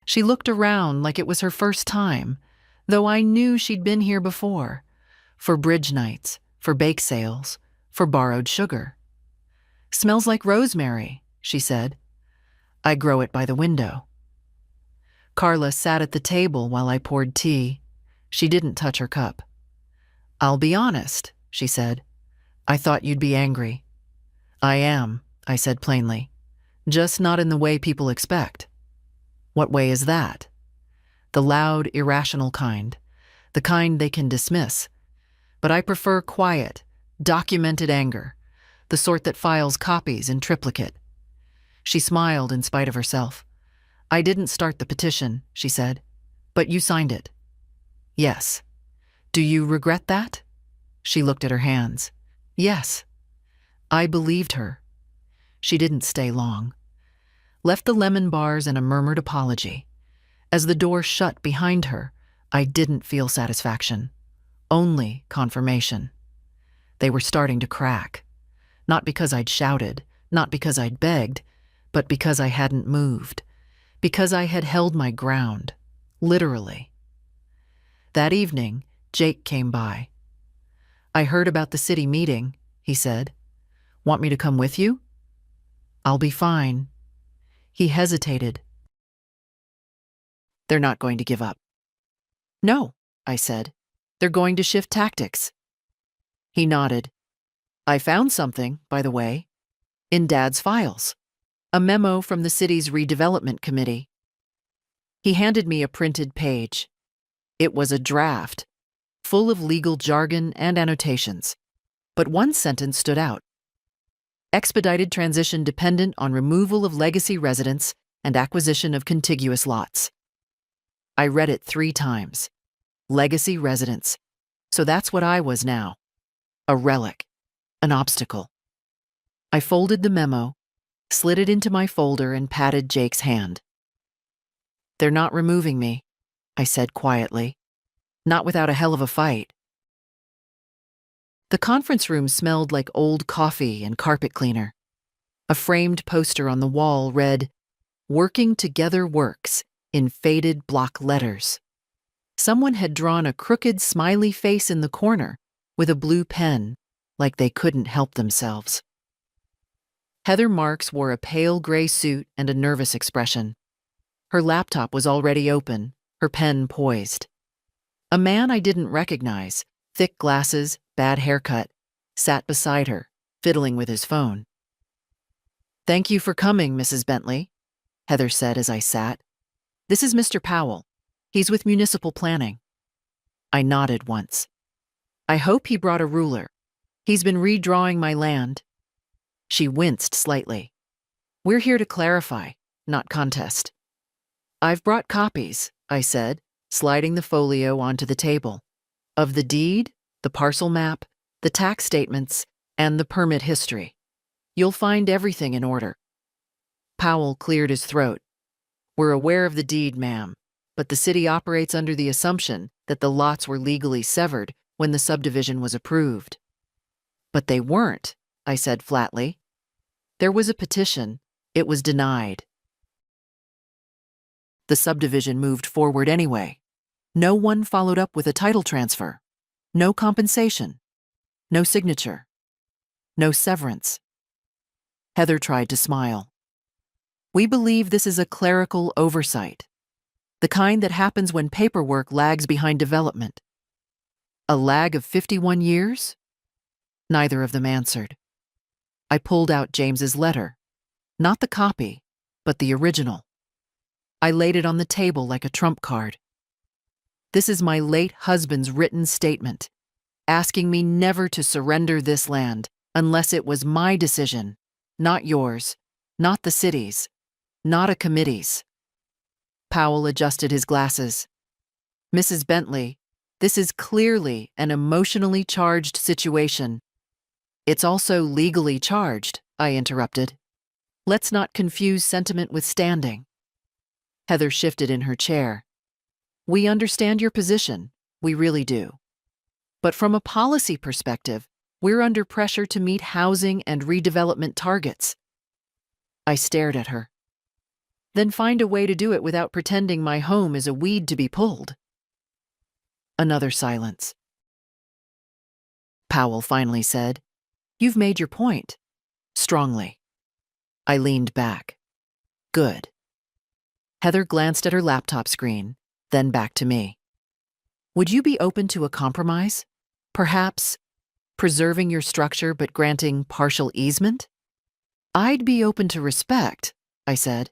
She looked around like it was her first time, though I knew she'd been here before, for bridge nights, for bake sales, for borrowed sugar. "Smells like rosemary," she said. "I grow it by the window." Carla sat at the table while I poured tea. She didn't touch her cup. "I'll be honest," she said. "I thought you'd be angry." "I am," I said plainly. "Just not in the way people expect." "What way is that?" "The loud, irrational kind. The kind they can dismiss. But I prefer quiet, documented anger, the sort that files copies in triplicate." She smiled in spite of herself. "I didn't start the petition," she said. "But you signed it." "Yes." "Do you regret that?" She looked at her hands. "Yes." I believed her. She didn't stay long. Left the lemon bars and a murmured apology. As the door shut behind her, I didn't feel satisfaction. Only confirmation. They were starting to crack. Not because I'd shouted, not because I'd begged, but because I hadn't moved. Because I had held my ground. Literally. That evening, Jake came by. "I heard about the city meeting," he said. "Want me to come with you?" "I'll be fine." He hesitated. "They're not going to give up." "No," I said. "They're going to shift tactics." He nodded. "I found something, by the way, in Dad's files. A memo from the city's redevelopment committee." He handed me a printed page. It was a draft, full of legal jargon and annotations. But one sentence stood out. "Expedited transition dependent on removal of legacy residents and acquisition of contiguous lots." I read it 3 times. Legacy residents. So that's what I was now. A relic. An obstacle. I folded the memo, slid it into my folder, and patted Jake's hand. "They're not removing me," I said quietly. "Not without a hell of a fight." The conference room smelled like old coffee and carpet cleaner. A framed poster on the wall read, "Working Together Works," in faded block letters. Someone had drawn a crooked smiley face in the corner with a blue pen, like they couldn't help themselves. Heather Marks wore a pale gray suit and a nervous expression. Her laptop was already open, her pen poised. A man I didn't recognize, thick glasses, bad haircut, sat beside her, fiddling with his phone. "Thank you for coming, Mrs. Bentley," Heather said as I sat. "This is Mr. Powell. He's with municipal planning." I nodded once. "I hope he brought a ruler. He's been redrawing my land." She winced slightly. "We're here to clarify, not contest." "I've brought copies," I said, sliding the folio onto the table. Of the deed, the parcel map, the tax statements, and the permit history. You'll find everything in order. Powell cleared his throat. We're aware of the deed, ma'am, but the city operates under the assumption that the lots were legally severed when the subdivision was approved. But they weren't, I said flatly. There was a petition. It was denied. The subdivision moved forward anyway. No one followed up with a title transfer. No compensation. No signature. No severance. Heather tried to smile. We believe this is a clerical oversight, the kind that happens when paperwork lags behind development. A lag of 51 years? Neither of them answered. I pulled out James's letter, not the copy, but the original. I laid it on the table like a trump card. This is my late husband's written statement, asking me never to surrender this land unless it was my decision, not yours, not the city's, not a committee's. Powell adjusted his glasses. Mrs. Bentley, this is clearly an emotionally charged situation. It's also legally charged, I interrupted. Let's not confuse sentiment with standing. Heather shifted in her chair. We understand your position, we really do. But from a policy perspective, we're under pressure to meet housing and redevelopment targets. I stared at her. Then find a way to do it without pretending my home is a weed to be pulled. Another silence. Powell finally said, You've made your point. Strongly. I leaned back. Good. Heather glanced at her laptop screen, then back to me. Would you be open to a compromise? Perhaps preserving your structure but granting partial easement? I'd be open to respect, I said,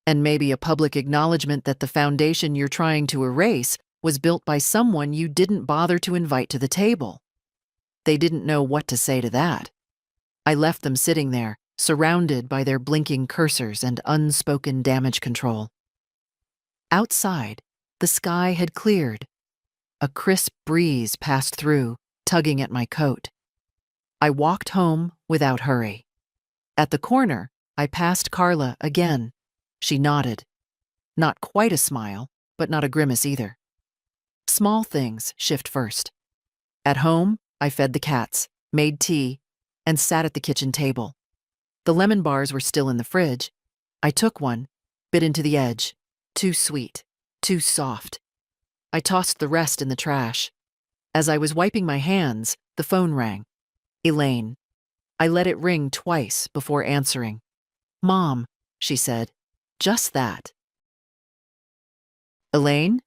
and maybe a public acknowledgement that the foundation you're trying to erase was built by someone you didn't bother to invite to the table. They didn't know what to say to that. I left them sitting there, surrounded by their blinking cursors and unspoken damage control. Outside, the sky had cleared. A crisp breeze passed through, tugging at my coat. I walked home without hurry. At the corner, I passed Carla again. She nodded. Not quite a smile, but not a grimace either. Small things shift first. At home, I fed the cats, made tea, and sat at the kitchen table. The lemon bars were still in the fridge. I took one, bit into the edge. Too sweet, too soft. I tossed the rest in the trash. As I was wiping my hands, the phone rang. Elaine. I let it ring twice before answering. Mom, she said. Just that. Elaine?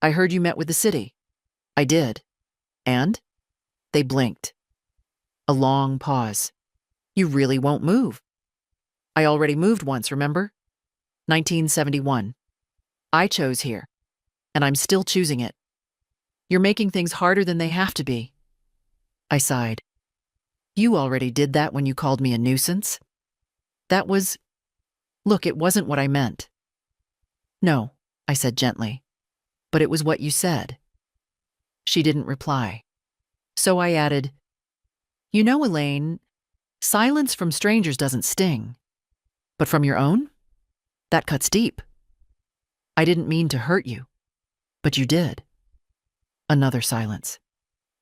I heard you met with the city. I did. And? They blinked. A long pause. You really won't move. I already moved once, remember? 1971. I chose here, and I'm still choosing it. You're making things harder than they have to be. I sighed. You already did that when you called me a nuisance. That was... Look, it wasn't what I meant. No, I said gently, but it was what you said. She didn't reply. So I added, You know, Elaine, silence from strangers doesn't sting. But from your own? That cuts deep. I didn't mean to hurt you, but you did. Another silence.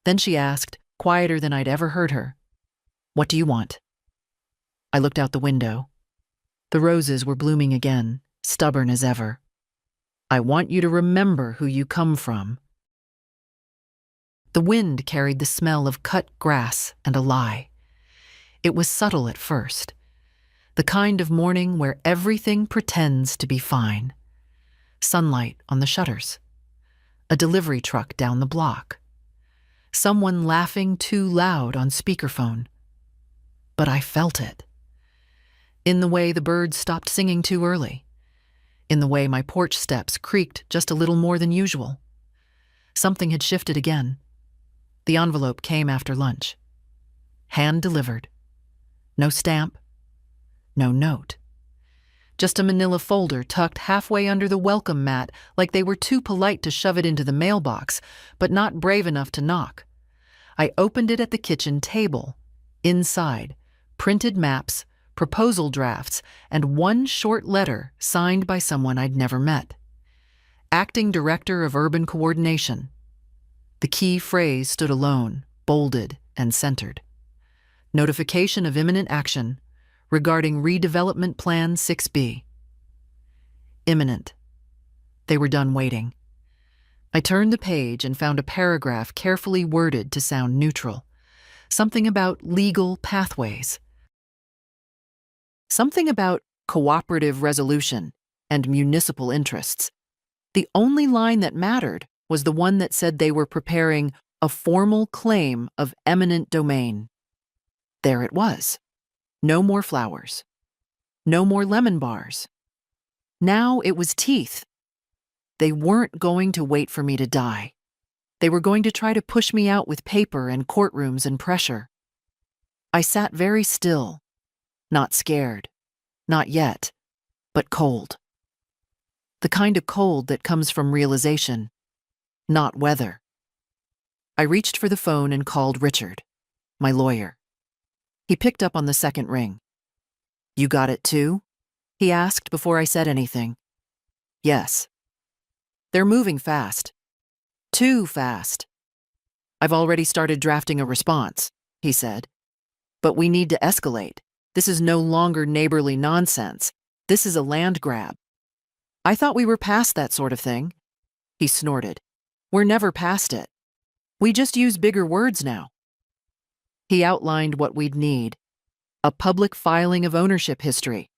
Then she asked, quieter than I'd ever heard her, What do you want? I looked out the window. The roses were blooming again, stubborn as ever. I want you to remember who you come from. The wind carried the smell of cut grass and a lie. It was subtle at first, the kind of morning where everything pretends to be fine. Sunlight on the shutters. A delivery truck down the block. Someone laughing too loud on speakerphone. But I felt it. In the way the birds stopped singing too early. In the way my porch steps creaked just a little more than usual. Something had shifted again. The envelope came after lunch. Hand delivered. No stamp. No note. Just a manila folder tucked halfway under the welcome mat, like they were too polite to shove it into the mailbox, but not brave enough to knock. I opened it at the kitchen table. Inside, printed maps, proposal drafts, and one short letter signed by someone I'd never met. Acting Director of Urban Coordination. The key phrase stood alone, bolded and centered. Notification of imminent action regarding Redevelopment Plan 6B. Imminent. They were done waiting. I turned the page and found a paragraph carefully worded to sound neutral. Something about legal pathways. Something about cooperative resolution and municipal interests. The only line that mattered was the one that said they were preparing a formal claim of eminent domain. There it was. No more flowers. No more lemon bars. Now it was teeth. They weren't going to wait for me to die. They were going to try to push me out with paper and courtrooms and pressure. I sat very still, not scared, not yet, but cold. The kind of cold that comes from realization, not weather. I reached for the phone and called Richard, my lawyer. He picked up on the second ring. "You got it too?" he asked before I said anything. "Yes." "They're moving fast. Too fast." "I've already started drafting a response," he said. "But we need to escalate. This is no longer neighborly nonsense. This is a land grab." "I thought we were past that sort of thing." He snorted. "We're never past it. We just use bigger words now." He outlined what we'd need. A public filing of ownership history.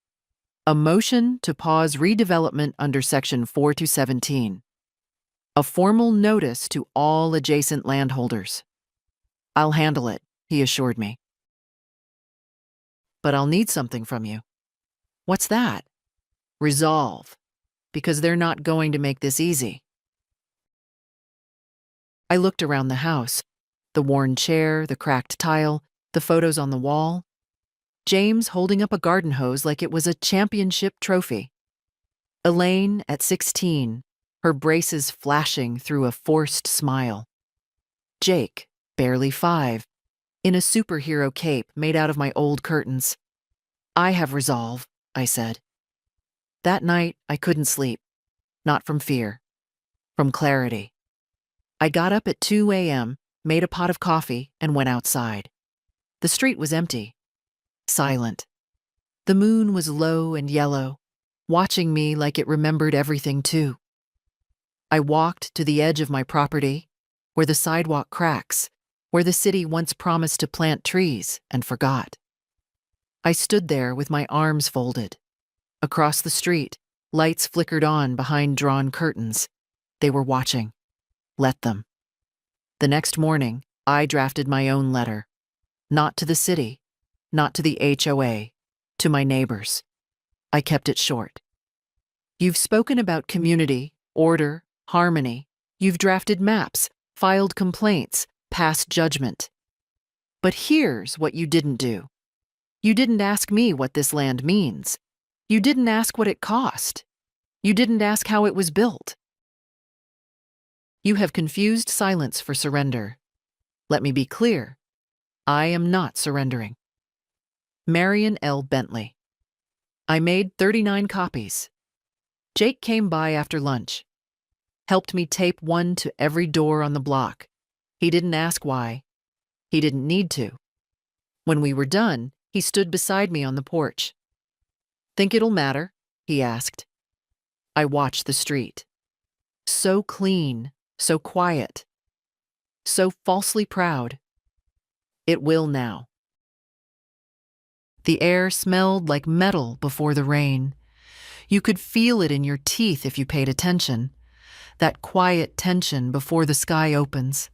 A motion to pause redevelopment under Section 4-17. A formal notice to all adjacent landholders. "I'll handle it," he assured me. "But I'll need something from you." "What's that?" "Resolve, because they're not going to make this easy." I looked around the house. The worn chair, the cracked tile, the photos on the wall. James holding up a garden hose like it was a championship trophy. Elaine at 16, her braces flashing through a forced smile. Jake, barely 5, in a superhero cape made out of my old curtains. "I have resolve," I said. That night, I couldn't sleep. Not from fear. From clarity. I got up at 2 a.m., made a pot of coffee, and went outside. The street was empty. Silent. The moon was low and yellow, watching me like it remembered everything too. I walked to the edge of my property, where the sidewalk cracks, where the city once promised to plant trees and forgot. I stood there with my arms folded. Across the street, lights flickered on behind drawn curtains. They were watching. Let them. The next morning, I drafted my own letter. Not to the city, not to the HOA, to my neighbors. I kept it short. "You've spoken about community, order, harmony. You've drafted maps, filed complaints, passed judgment. But here's what you didn't do. You didn't ask me what this land means. You didn't ask what it cost. You didn't ask how it was built. You have confused silence for surrender. Let me be clear. I am not surrendering." Marion L. Bentley. I made 39 copies. Jake came by after lunch. Helped me tape one to every door on the block. He didn't ask why. He didn't need to. When we were done, he stood beside me on the porch. "Think it'll matter?" he asked. I watched the street. So clean, so quiet, so falsely proud. It will now. The air smelled like metal before the rain. You could feel it in your teeth if you paid attention. That quiet tension before the sky opens.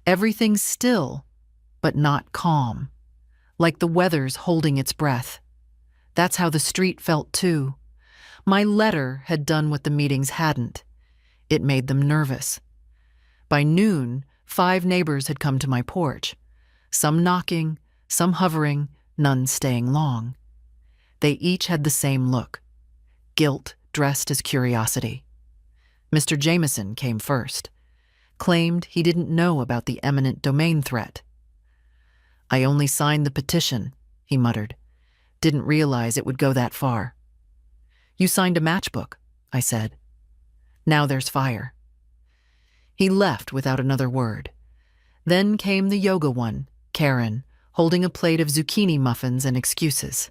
Everything's still, but not calm. Like the weather's holding its breath. That's how the street felt too. My letter had done what the meetings hadn't. It made them nervous. By noon, 5 neighbors had come to my porch. Some knocking, some hovering, none staying long. They each had the same look. guilt dressed as curiosity. Mr. Jameson came first, claimed he didn't know about the eminent domain threat. "I only signed the petition," he muttered. "Didn't realize it would go that far." "You signed a matchbook," I said. "Now there's fire." He left without another word. Then came the yoga one, Karen, holding a plate of zucchini muffins and excuses.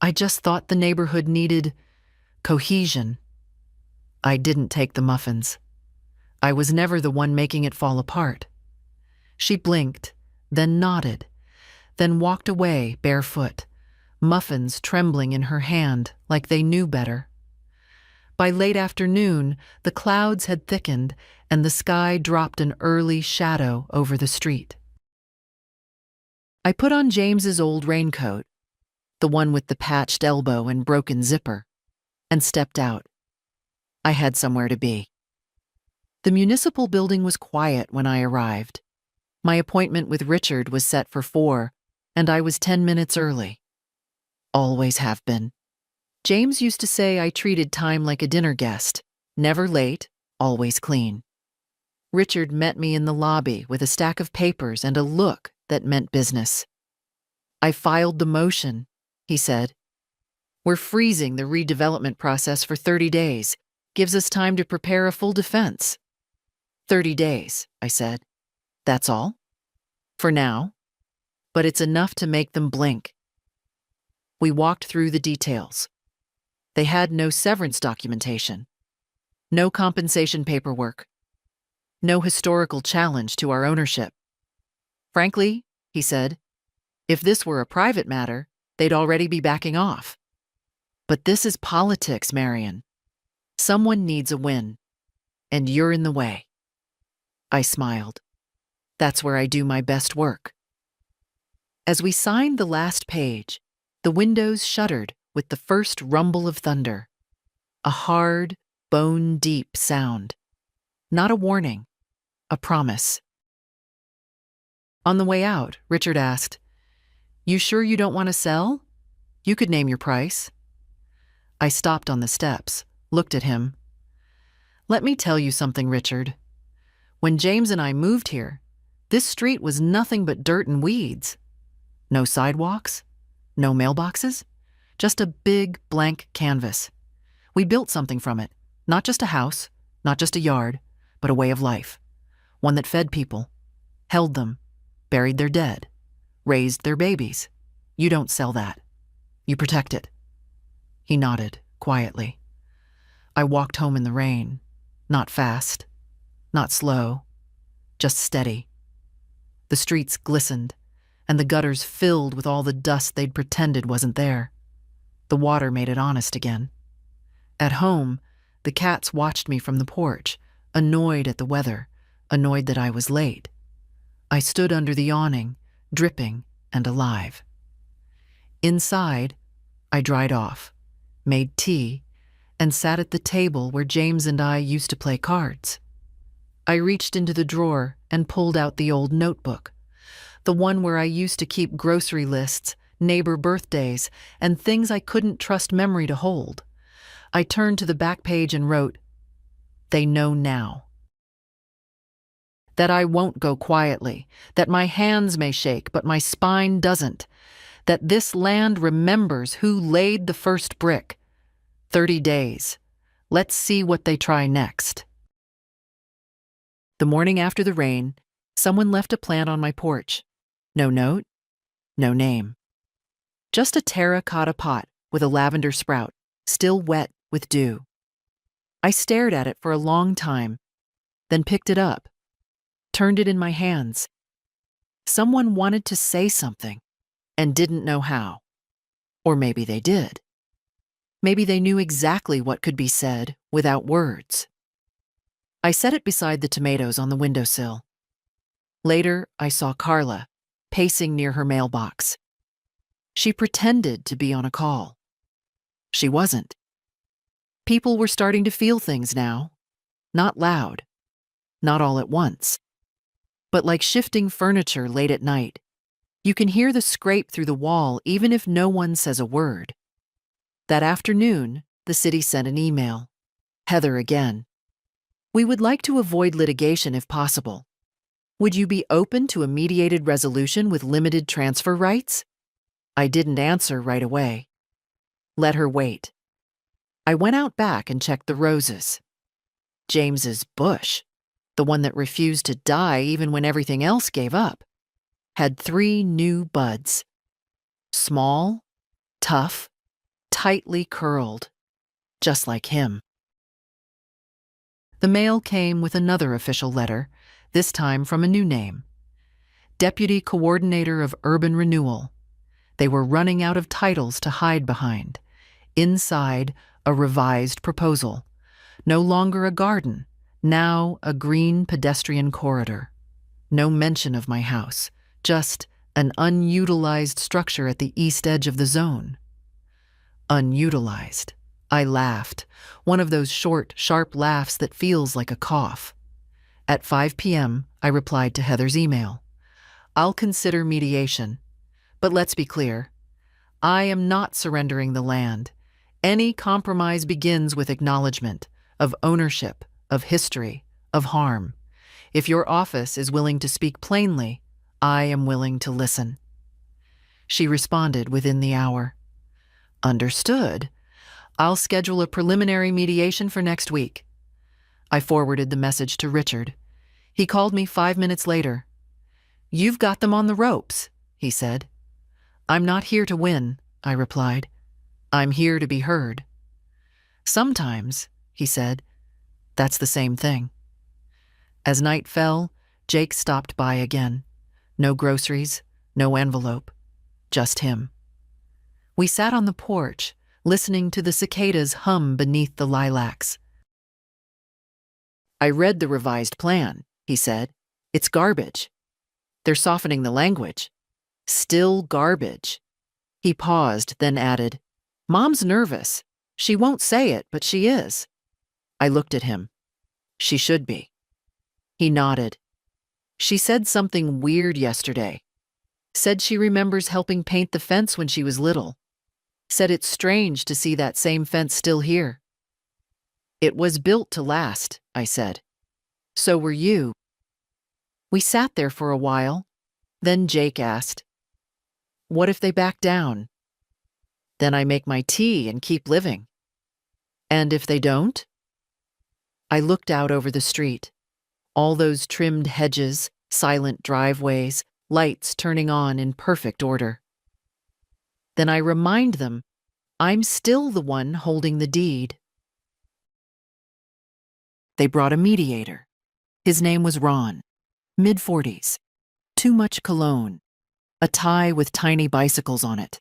"I just thought the neighborhood needed cohesion." I didn't take the muffins. I was never the one making it fall apart. She blinked, then nodded, then walked away barefoot, muffins trembling in her hand like they knew better. By late afternoon, the clouds had thickened and the sky dropped an early shadow over the street. I put on James's old raincoat, the one with the patched elbow and broken zipper, and stepped out. I had somewhere to be. The municipal building was quiet when I arrived. My appointment with Richard was set for 4, and I was 10 minutes early. Always have been. James used to say I treated time like a dinner guest, never late, always clean. Richard met me in the lobby with a stack of papers and a look that meant business. "I filed the motion," he said. "We're freezing the redevelopment process for 30 days. Gives us time to prepare a full defense." 30 days, I said. "That's all?" "For now. But it's enough to make them blink." We walked through the details. They had no severance documentation, no compensation paperwork, no historical challenge to our ownership. "Frankly," he said, "if this were a private matter, they'd already be backing off. But this is politics, Marion. Someone needs a win, and you're in the way." I smiled. That's where I do my best work. As we signed the last page, the windows shuddered with the first rumble of thunder. A hard, bone-deep sound. Not a warning, a promise. On the way out, Richard asked, "You sure you don't want to sell? You could name your price." I stopped on the steps, looked at him. "Let me tell you something, Richard. When James and I moved here, this street was nothing but dirt and weeds. No sidewalks, no mailboxes, just a big blank canvas. We built something from it, not just a house, not just a yard, but a way of life. One that fed people, held them, buried their dead, raised their babies. You don't sell that. You protect it." He nodded, quietly. I walked home in the rain, not fast, not slow, just steady. The streets glistened, and the gutters filled with all the dust they'd pretended wasn't there. The water made it honest again. At home, the cats watched me from the porch, annoyed at the weather, annoyed that I was late. I stood under the awning, dripping and alive. Inside, I dried off, made tea, and sat at the table where James and I used to play cards. I reached into the drawer and pulled out the old notebook, the one where I used to keep grocery lists, neighbor birthdays, and things I couldn't trust memory to hold. I turned to the back page and wrote, "They know now. That I won't go quietly, that my hands may shake, but my spine doesn't, that this land remembers who laid the first brick. 30 days. Let's see what they try next." The morning after the rain, someone left a plant on my porch. No note, no name. Just a terracotta pot with a lavender sprout, still wet with dew. I stared at it for a long time, then picked it up, turned it in my hands. Someone wanted to say something and didn't know how. Or maybe they did. Maybe they knew exactly what could be said without words. I set it beside the tomatoes on the windowsill. Later, I saw Carla, pacing near her mailbox. She pretended to be on a call. She wasn't. People were starting to feel things now. Not loud. Not all at once. But like shifting furniture late at night, you can hear the scrape through the wall even if no one says a word. That afternoon, the city sent an email. Heather again. We would like to avoid litigation if possible. Would you be open to a mediated resolution with limited transfer rights? I didn't answer right away. Let her wait. I went out back and checked the roses. James's bush, the one that refused to die even when everything else gave up, had 3 new buds. Small, tough, tightly curled, just like him. The mail came with another official letter, this time from a new name. Deputy Coordinator of Urban Renewal. They were running out of titles to hide behind. Inside, a revised proposal. No longer a garden, now a green pedestrian corridor. No mention of my house, just an unutilized structure at the east edge of the zone. Unutilized. I laughed, one of those short, sharp laughs that feels like a cough. At 5 p.m., I replied to Heather's email. I'll consider mediation, but let's be clear. I am not surrendering the land. Any compromise begins with acknowledgement of ownership, of history, of harm. If your office is willing to speak plainly, I am willing to listen. She responded within the hour. Understood. I'll schedule a preliminary mediation for next week. I forwarded the message to Richard. He called me 5 minutes later. You've got them on the ropes, he said. I'm not here to win, I replied. I'm here to be heard. Sometimes, he said, that's the same thing. As night fell, Jake stopped by again. No groceries, no envelope, just him. We sat on the porch, listening to the cicadas hum beneath the lilacs. I read the revised plan, he said. It's garbage. They're softening the language. Still garbage. He paused, then added, Mom's nervous. She won't say it, but she is. I looked at him. She should be. He nodded. She said something weird yesterday. Said she remembers helping paint the fence when she was little. Said it's strange to see that same fence still here. It was built to last, I said. So were you. We sat there for a while. Then Jake asked, what if they back down? Then I make my tea and keep living. And if they don't? I looked out over the street. All those trimmed hedges, silent driveways, lights turning on in perfect order. Then I remind them, I'm still the one holding the deed. They brought a mediator. His name was Ron, mid-40s, too much cologne, a tie with tiny bicycles on it.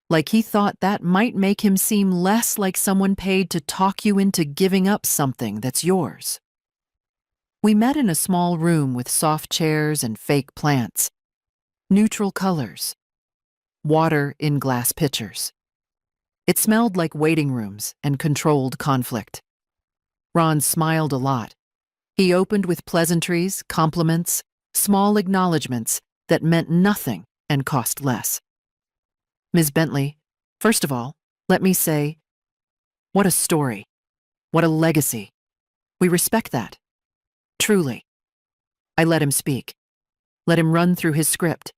Like he thought that might make him seem less like someone paid to talk you into giving up something that's yours. We met in a small room with soft chairs and fake plants, neutral colors, water in glass pitchers. It smelled like waiting rooms and controlled conflict. Ron smiled a lot. He opened with pleasantries, compliments, small acknowledgments that meant nothing and cost less. Ms. Bentley, first of all, let me say, what a story. What a legacy. We respect that. Truly. I let him speak. Let him run through his script.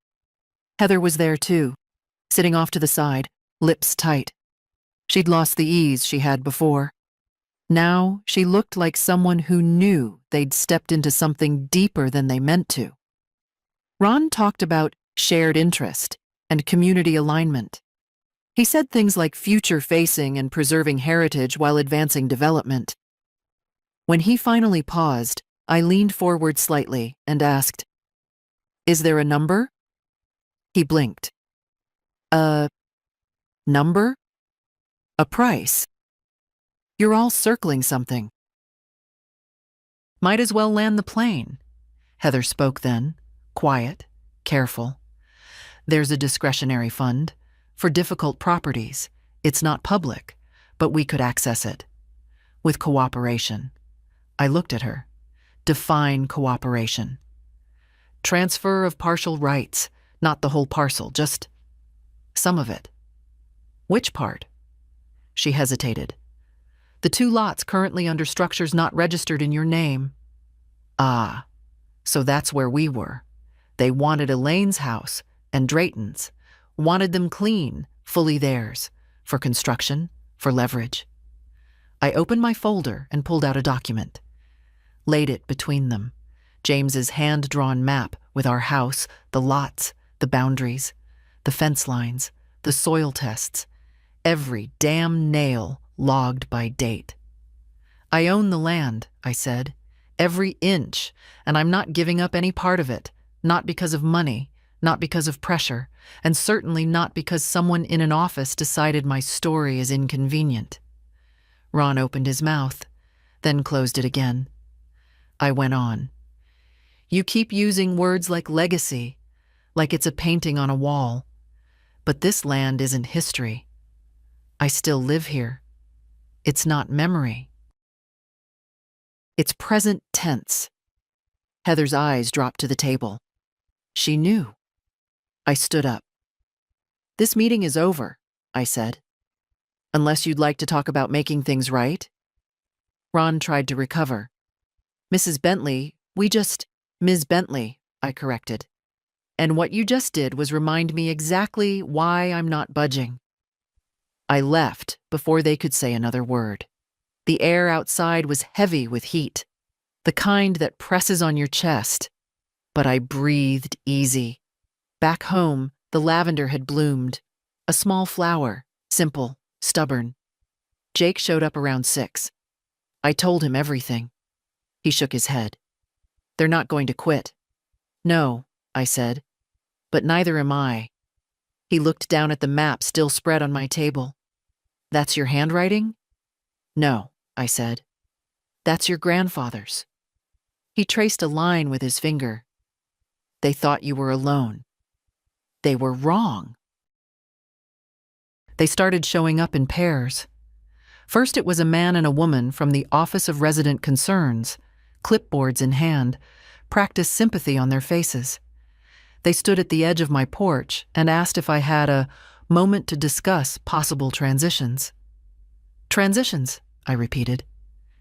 Heather was there too, sitting off to the side, lips tight. She'd lost the ease she had before. Now she looked like someone who knew they'd stepped into something deeper than they meant to. Ron talked about shared interest and community alignment. He said things like future-facing and preserving heritage while advancing development. When he finally paused, I leaned forward slightly and asked, "Is there a number?" He blinked. "A number? A price? You're all circling something." "Might as well land the plane." Heather spoke then, quiet, careful. "There's a discretionary fund for difficult properties. It's not public, but we could access it. With cooperation." I looked at her. Define cooperation. Transfer of partial rights, not the whole parcel, just some of it. Which part? She hesitated. The 2 lots currently under structures not registered in your name. Ah, so that's where we were. They wanted Elaine's house and Drayton's, wanted them clean, fully theirs, for construction, for leverage. I opened my folder and pulled out a document. Laid it between them. James's hand-drawn map with our house, the lots, the boundaries, the fence lines, the soil tests, every damn nail logged by date. I own the land, I said, every inch, and I'm not giving up any part of it, not because of money, not because of pressure, and certainly not because someone in an office decided my story is inconvenient. Ron opened his mouth, then closed it again. I went on. You keep using words like legacy, like it's a painting on a wall. But this land isn't history. I still live here. It's not memory. It's present tense. Heather's eyes dropped to the table. She knew. I stood up. This meeting is over, I said. Unless you'd like to talk about making things right? Ron tried to recover. Mrs. Bentley, Ms. Bentley, I corrected. And what you just did was remind me exactly why I'm not budging. I left before they could say another word. The air outside was heavy with heat, the kind that presses on your chest. But I breathed easy. Back home, the lavender had bloomed. A small flower, simple, stubborn. Jake showed up around 6. I told him everything. He shook his head. They're not going to quit. No, I said, but neither am I. He looked down at the map still spread on my table. That's your handwriting? No, I said. That's your grandfather's. He traced a line with his finger. They thought you were alone. They were wrong. They started showing up in pairs. First it was a man and a woman from the Office of Resident Concerns, clipboards in hand, practiced sympathy on their faces. They stood at the edge of my porch and asked if I had a moment to discuss possible transitions. Transitions, I repeated.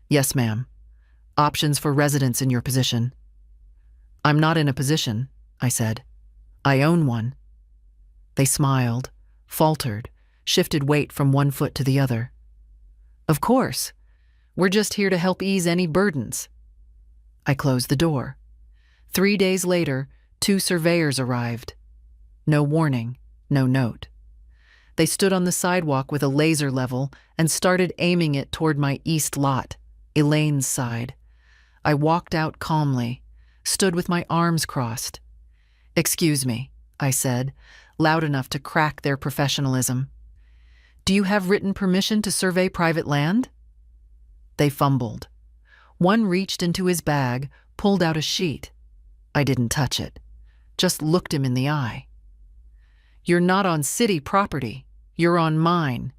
Yes, ma'am. Options for residents in your position. I'm not in a position, I said. I own one. They smiled, faltered, shifted weight from one foot to the other. Of course. We're just here to help ease any burdens. I closed the door. 3 days later, 2 surveyors arrived. No warning, no note. They stood on the sidewalk with a laser level and started aiming it toward my east lot, Elaine's side. I walked out calmly, stood with my arms crossed. Excuse me, I said, loud enough to crack their professionalism. Do you have written permission to survey private land? They fumbled. One reached into his bag, pulled out a sheet. I didn't touch it, just looked him in the eye. You're not on city property, you're on mine.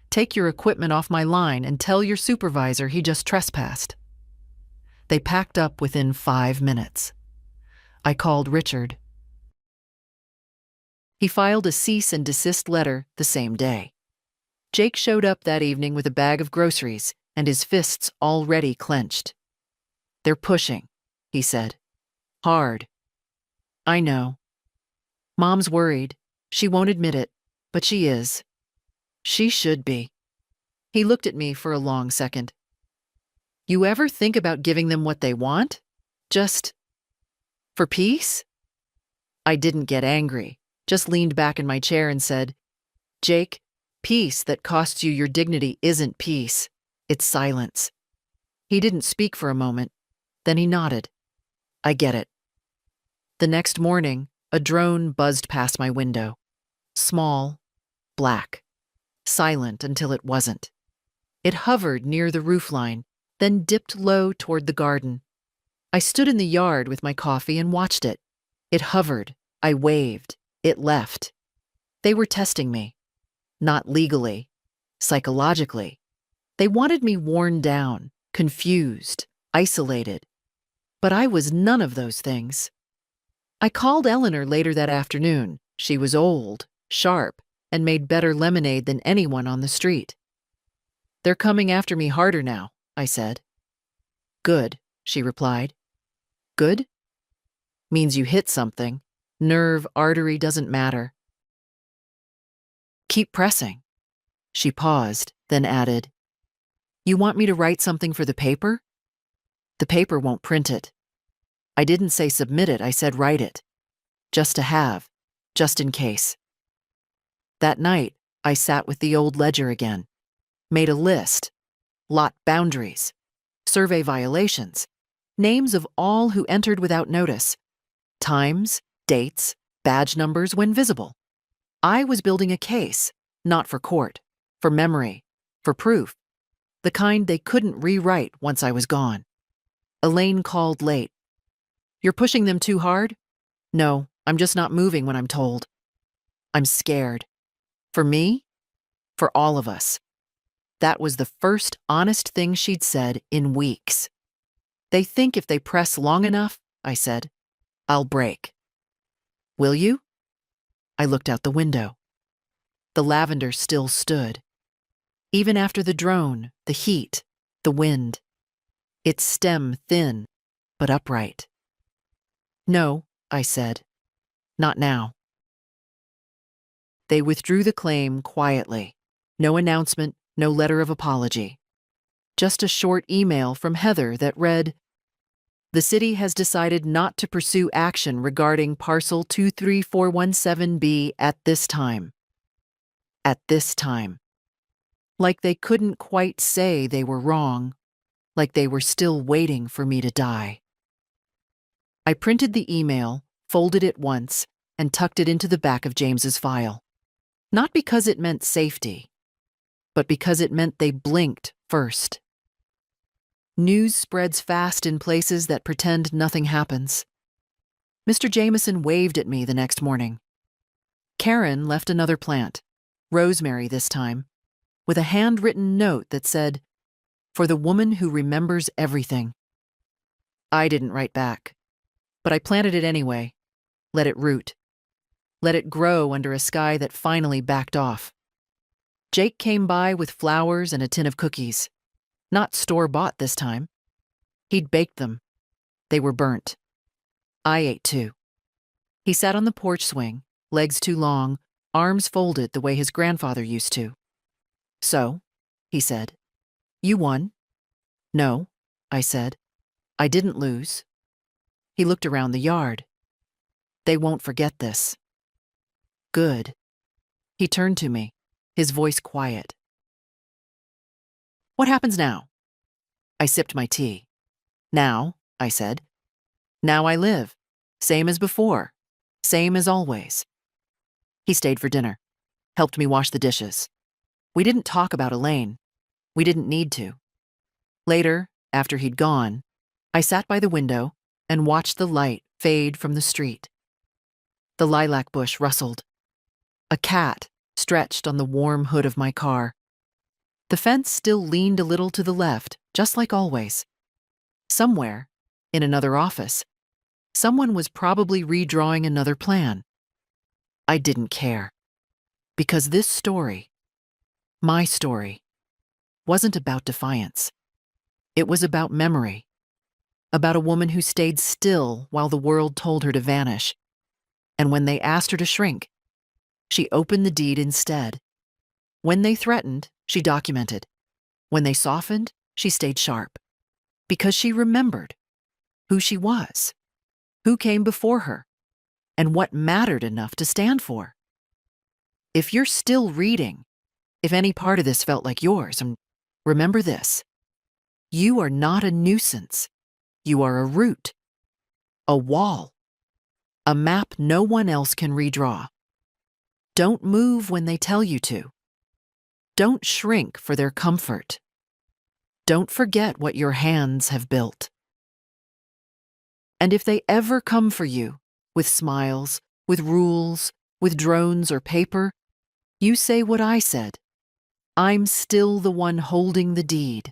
Take your equipment off my line and tell your supervisor he just trespassed. They packed up within 5 minutes. I called Richard. He filed a cease and desist letter the same day. Jake showed up that evening with a bag of groceries and his fists already clenched. They're pushing, he said. Hard. I know. Mom's worried. She won't admit it, but she is. She should be. He looked at me for a long second. You ever think about giving them what they want? Just for peace? I didn't get angry, just leaned back in my chair and said, Jake, peace that costs you your dignity isn't peace. It's silence. He didn't speak for a moment. Then he nodded. I get it. The next morning, a drone buzzed past my window. Small, black, silent until it wasn't. It hovered near the roofline, then dipped low toward the garden. I stood in the yard with my coffee and watched it. It hovered. I waved. It left. They were testing me. Not legally, psychologically. They wanted me worn down, confused, isolated. But I was none of those things. I called Eleanor later that afternoon. She was old, sharp, and made better lemonade than anyone on the street. They're coming after me harder now, I said. Good, she replied. Good? Means you hit something. Nerve, artery doesn't matter. Keep pressing. She paused, then added, You want me to write something for the paper? The paper won't print it. I didn't say submit it, I said write it. Just to have, just in case. That night, I sat with the old ledger again, made a list, lot boundaries, survey violations, names of all who entered without notice, times, dates, badge numbers when visible. I was building a case, not for court, for memory, for proof, the kind they couldn't rewrite once I was gone. Elaine called late. You're pushing them too hard? No, I'm just not moving when I'm told. I'm scared. For me? For all of us. That was the first honest thing she'd said in weeks. They think if they press long enough, I said, I'll break. Will you? I looked out the window. The lavender still stood. Even after the drone, the heat, the wind. Its stem thin, but upright. No, I said. Not now. They withdrew the claim quietly. No announcement, no letter of apology. Just a short email from Heather that read, The city has decided not to pursue action regarding parcel 23417B at this time. At this time. Like they couldn't quite say they were wrong, like they were still waiting for me to die. I printed the email, folded it once, and tucked it into the back of James's file. Not because it meant safety, but because it meant they blinked first. News spreads fast in places that pretend nothing happens. Mr. Jameson waved at me the next morning. Karen left another plant, rosemary this time, with a handwritten note that said, For the woman who remembers everything. I didn't write back, but I planted it anyway, let it root. Let it grow under a sky that finally backed off. Jake came by with flowers and a tin of cookies. Not store-bought this time. He'd baked them. They were burnt. I ate too. He sat on the porch swing, legs too long, arms folded the way his grandfather used to. So, he said, You won. No, I said. I didn't lose. He looked around the yard. They won't forget this. Good. He turned to me, his voice quiet. What happens now? I sipped my tea. Now, I said. Now I live. Same as before. Same as always. He stayed for dinner. Helped me wash the dishes. We didn't talk about Elaine. We didn't need to. Later, after he'd gone, I sat by the window and watched the light fade from the street. The lilac bush rustled. A cat stretched on the warm hood of my car. The fence still leaned a little to the left, just like always. Somewhere, in another office, someone was probably redrawing another plan. I didn't care. Because this story, my story, wasn't about defiance. It was about memory. About a woman who stayed still while the world told her to vanish. And when they asked her to shrink, she opened the deed instead. When they threatened, she documented. When they softened, she stayed sharp. Because she remembered who she was, who came before her, and what mattered enough to stand for. If you're still reading, if any part of this felt like yours, and remember this, you are not a nuisance. You are a root, a wall, a map no one else can redraw. Don't move when they tell you to. Don't shrink for their comfort. Don't forget what your hands have built. And if they ever come for you, with smiles, with rules, with drones or paper, you say what I said. I'm still the one holding the deed.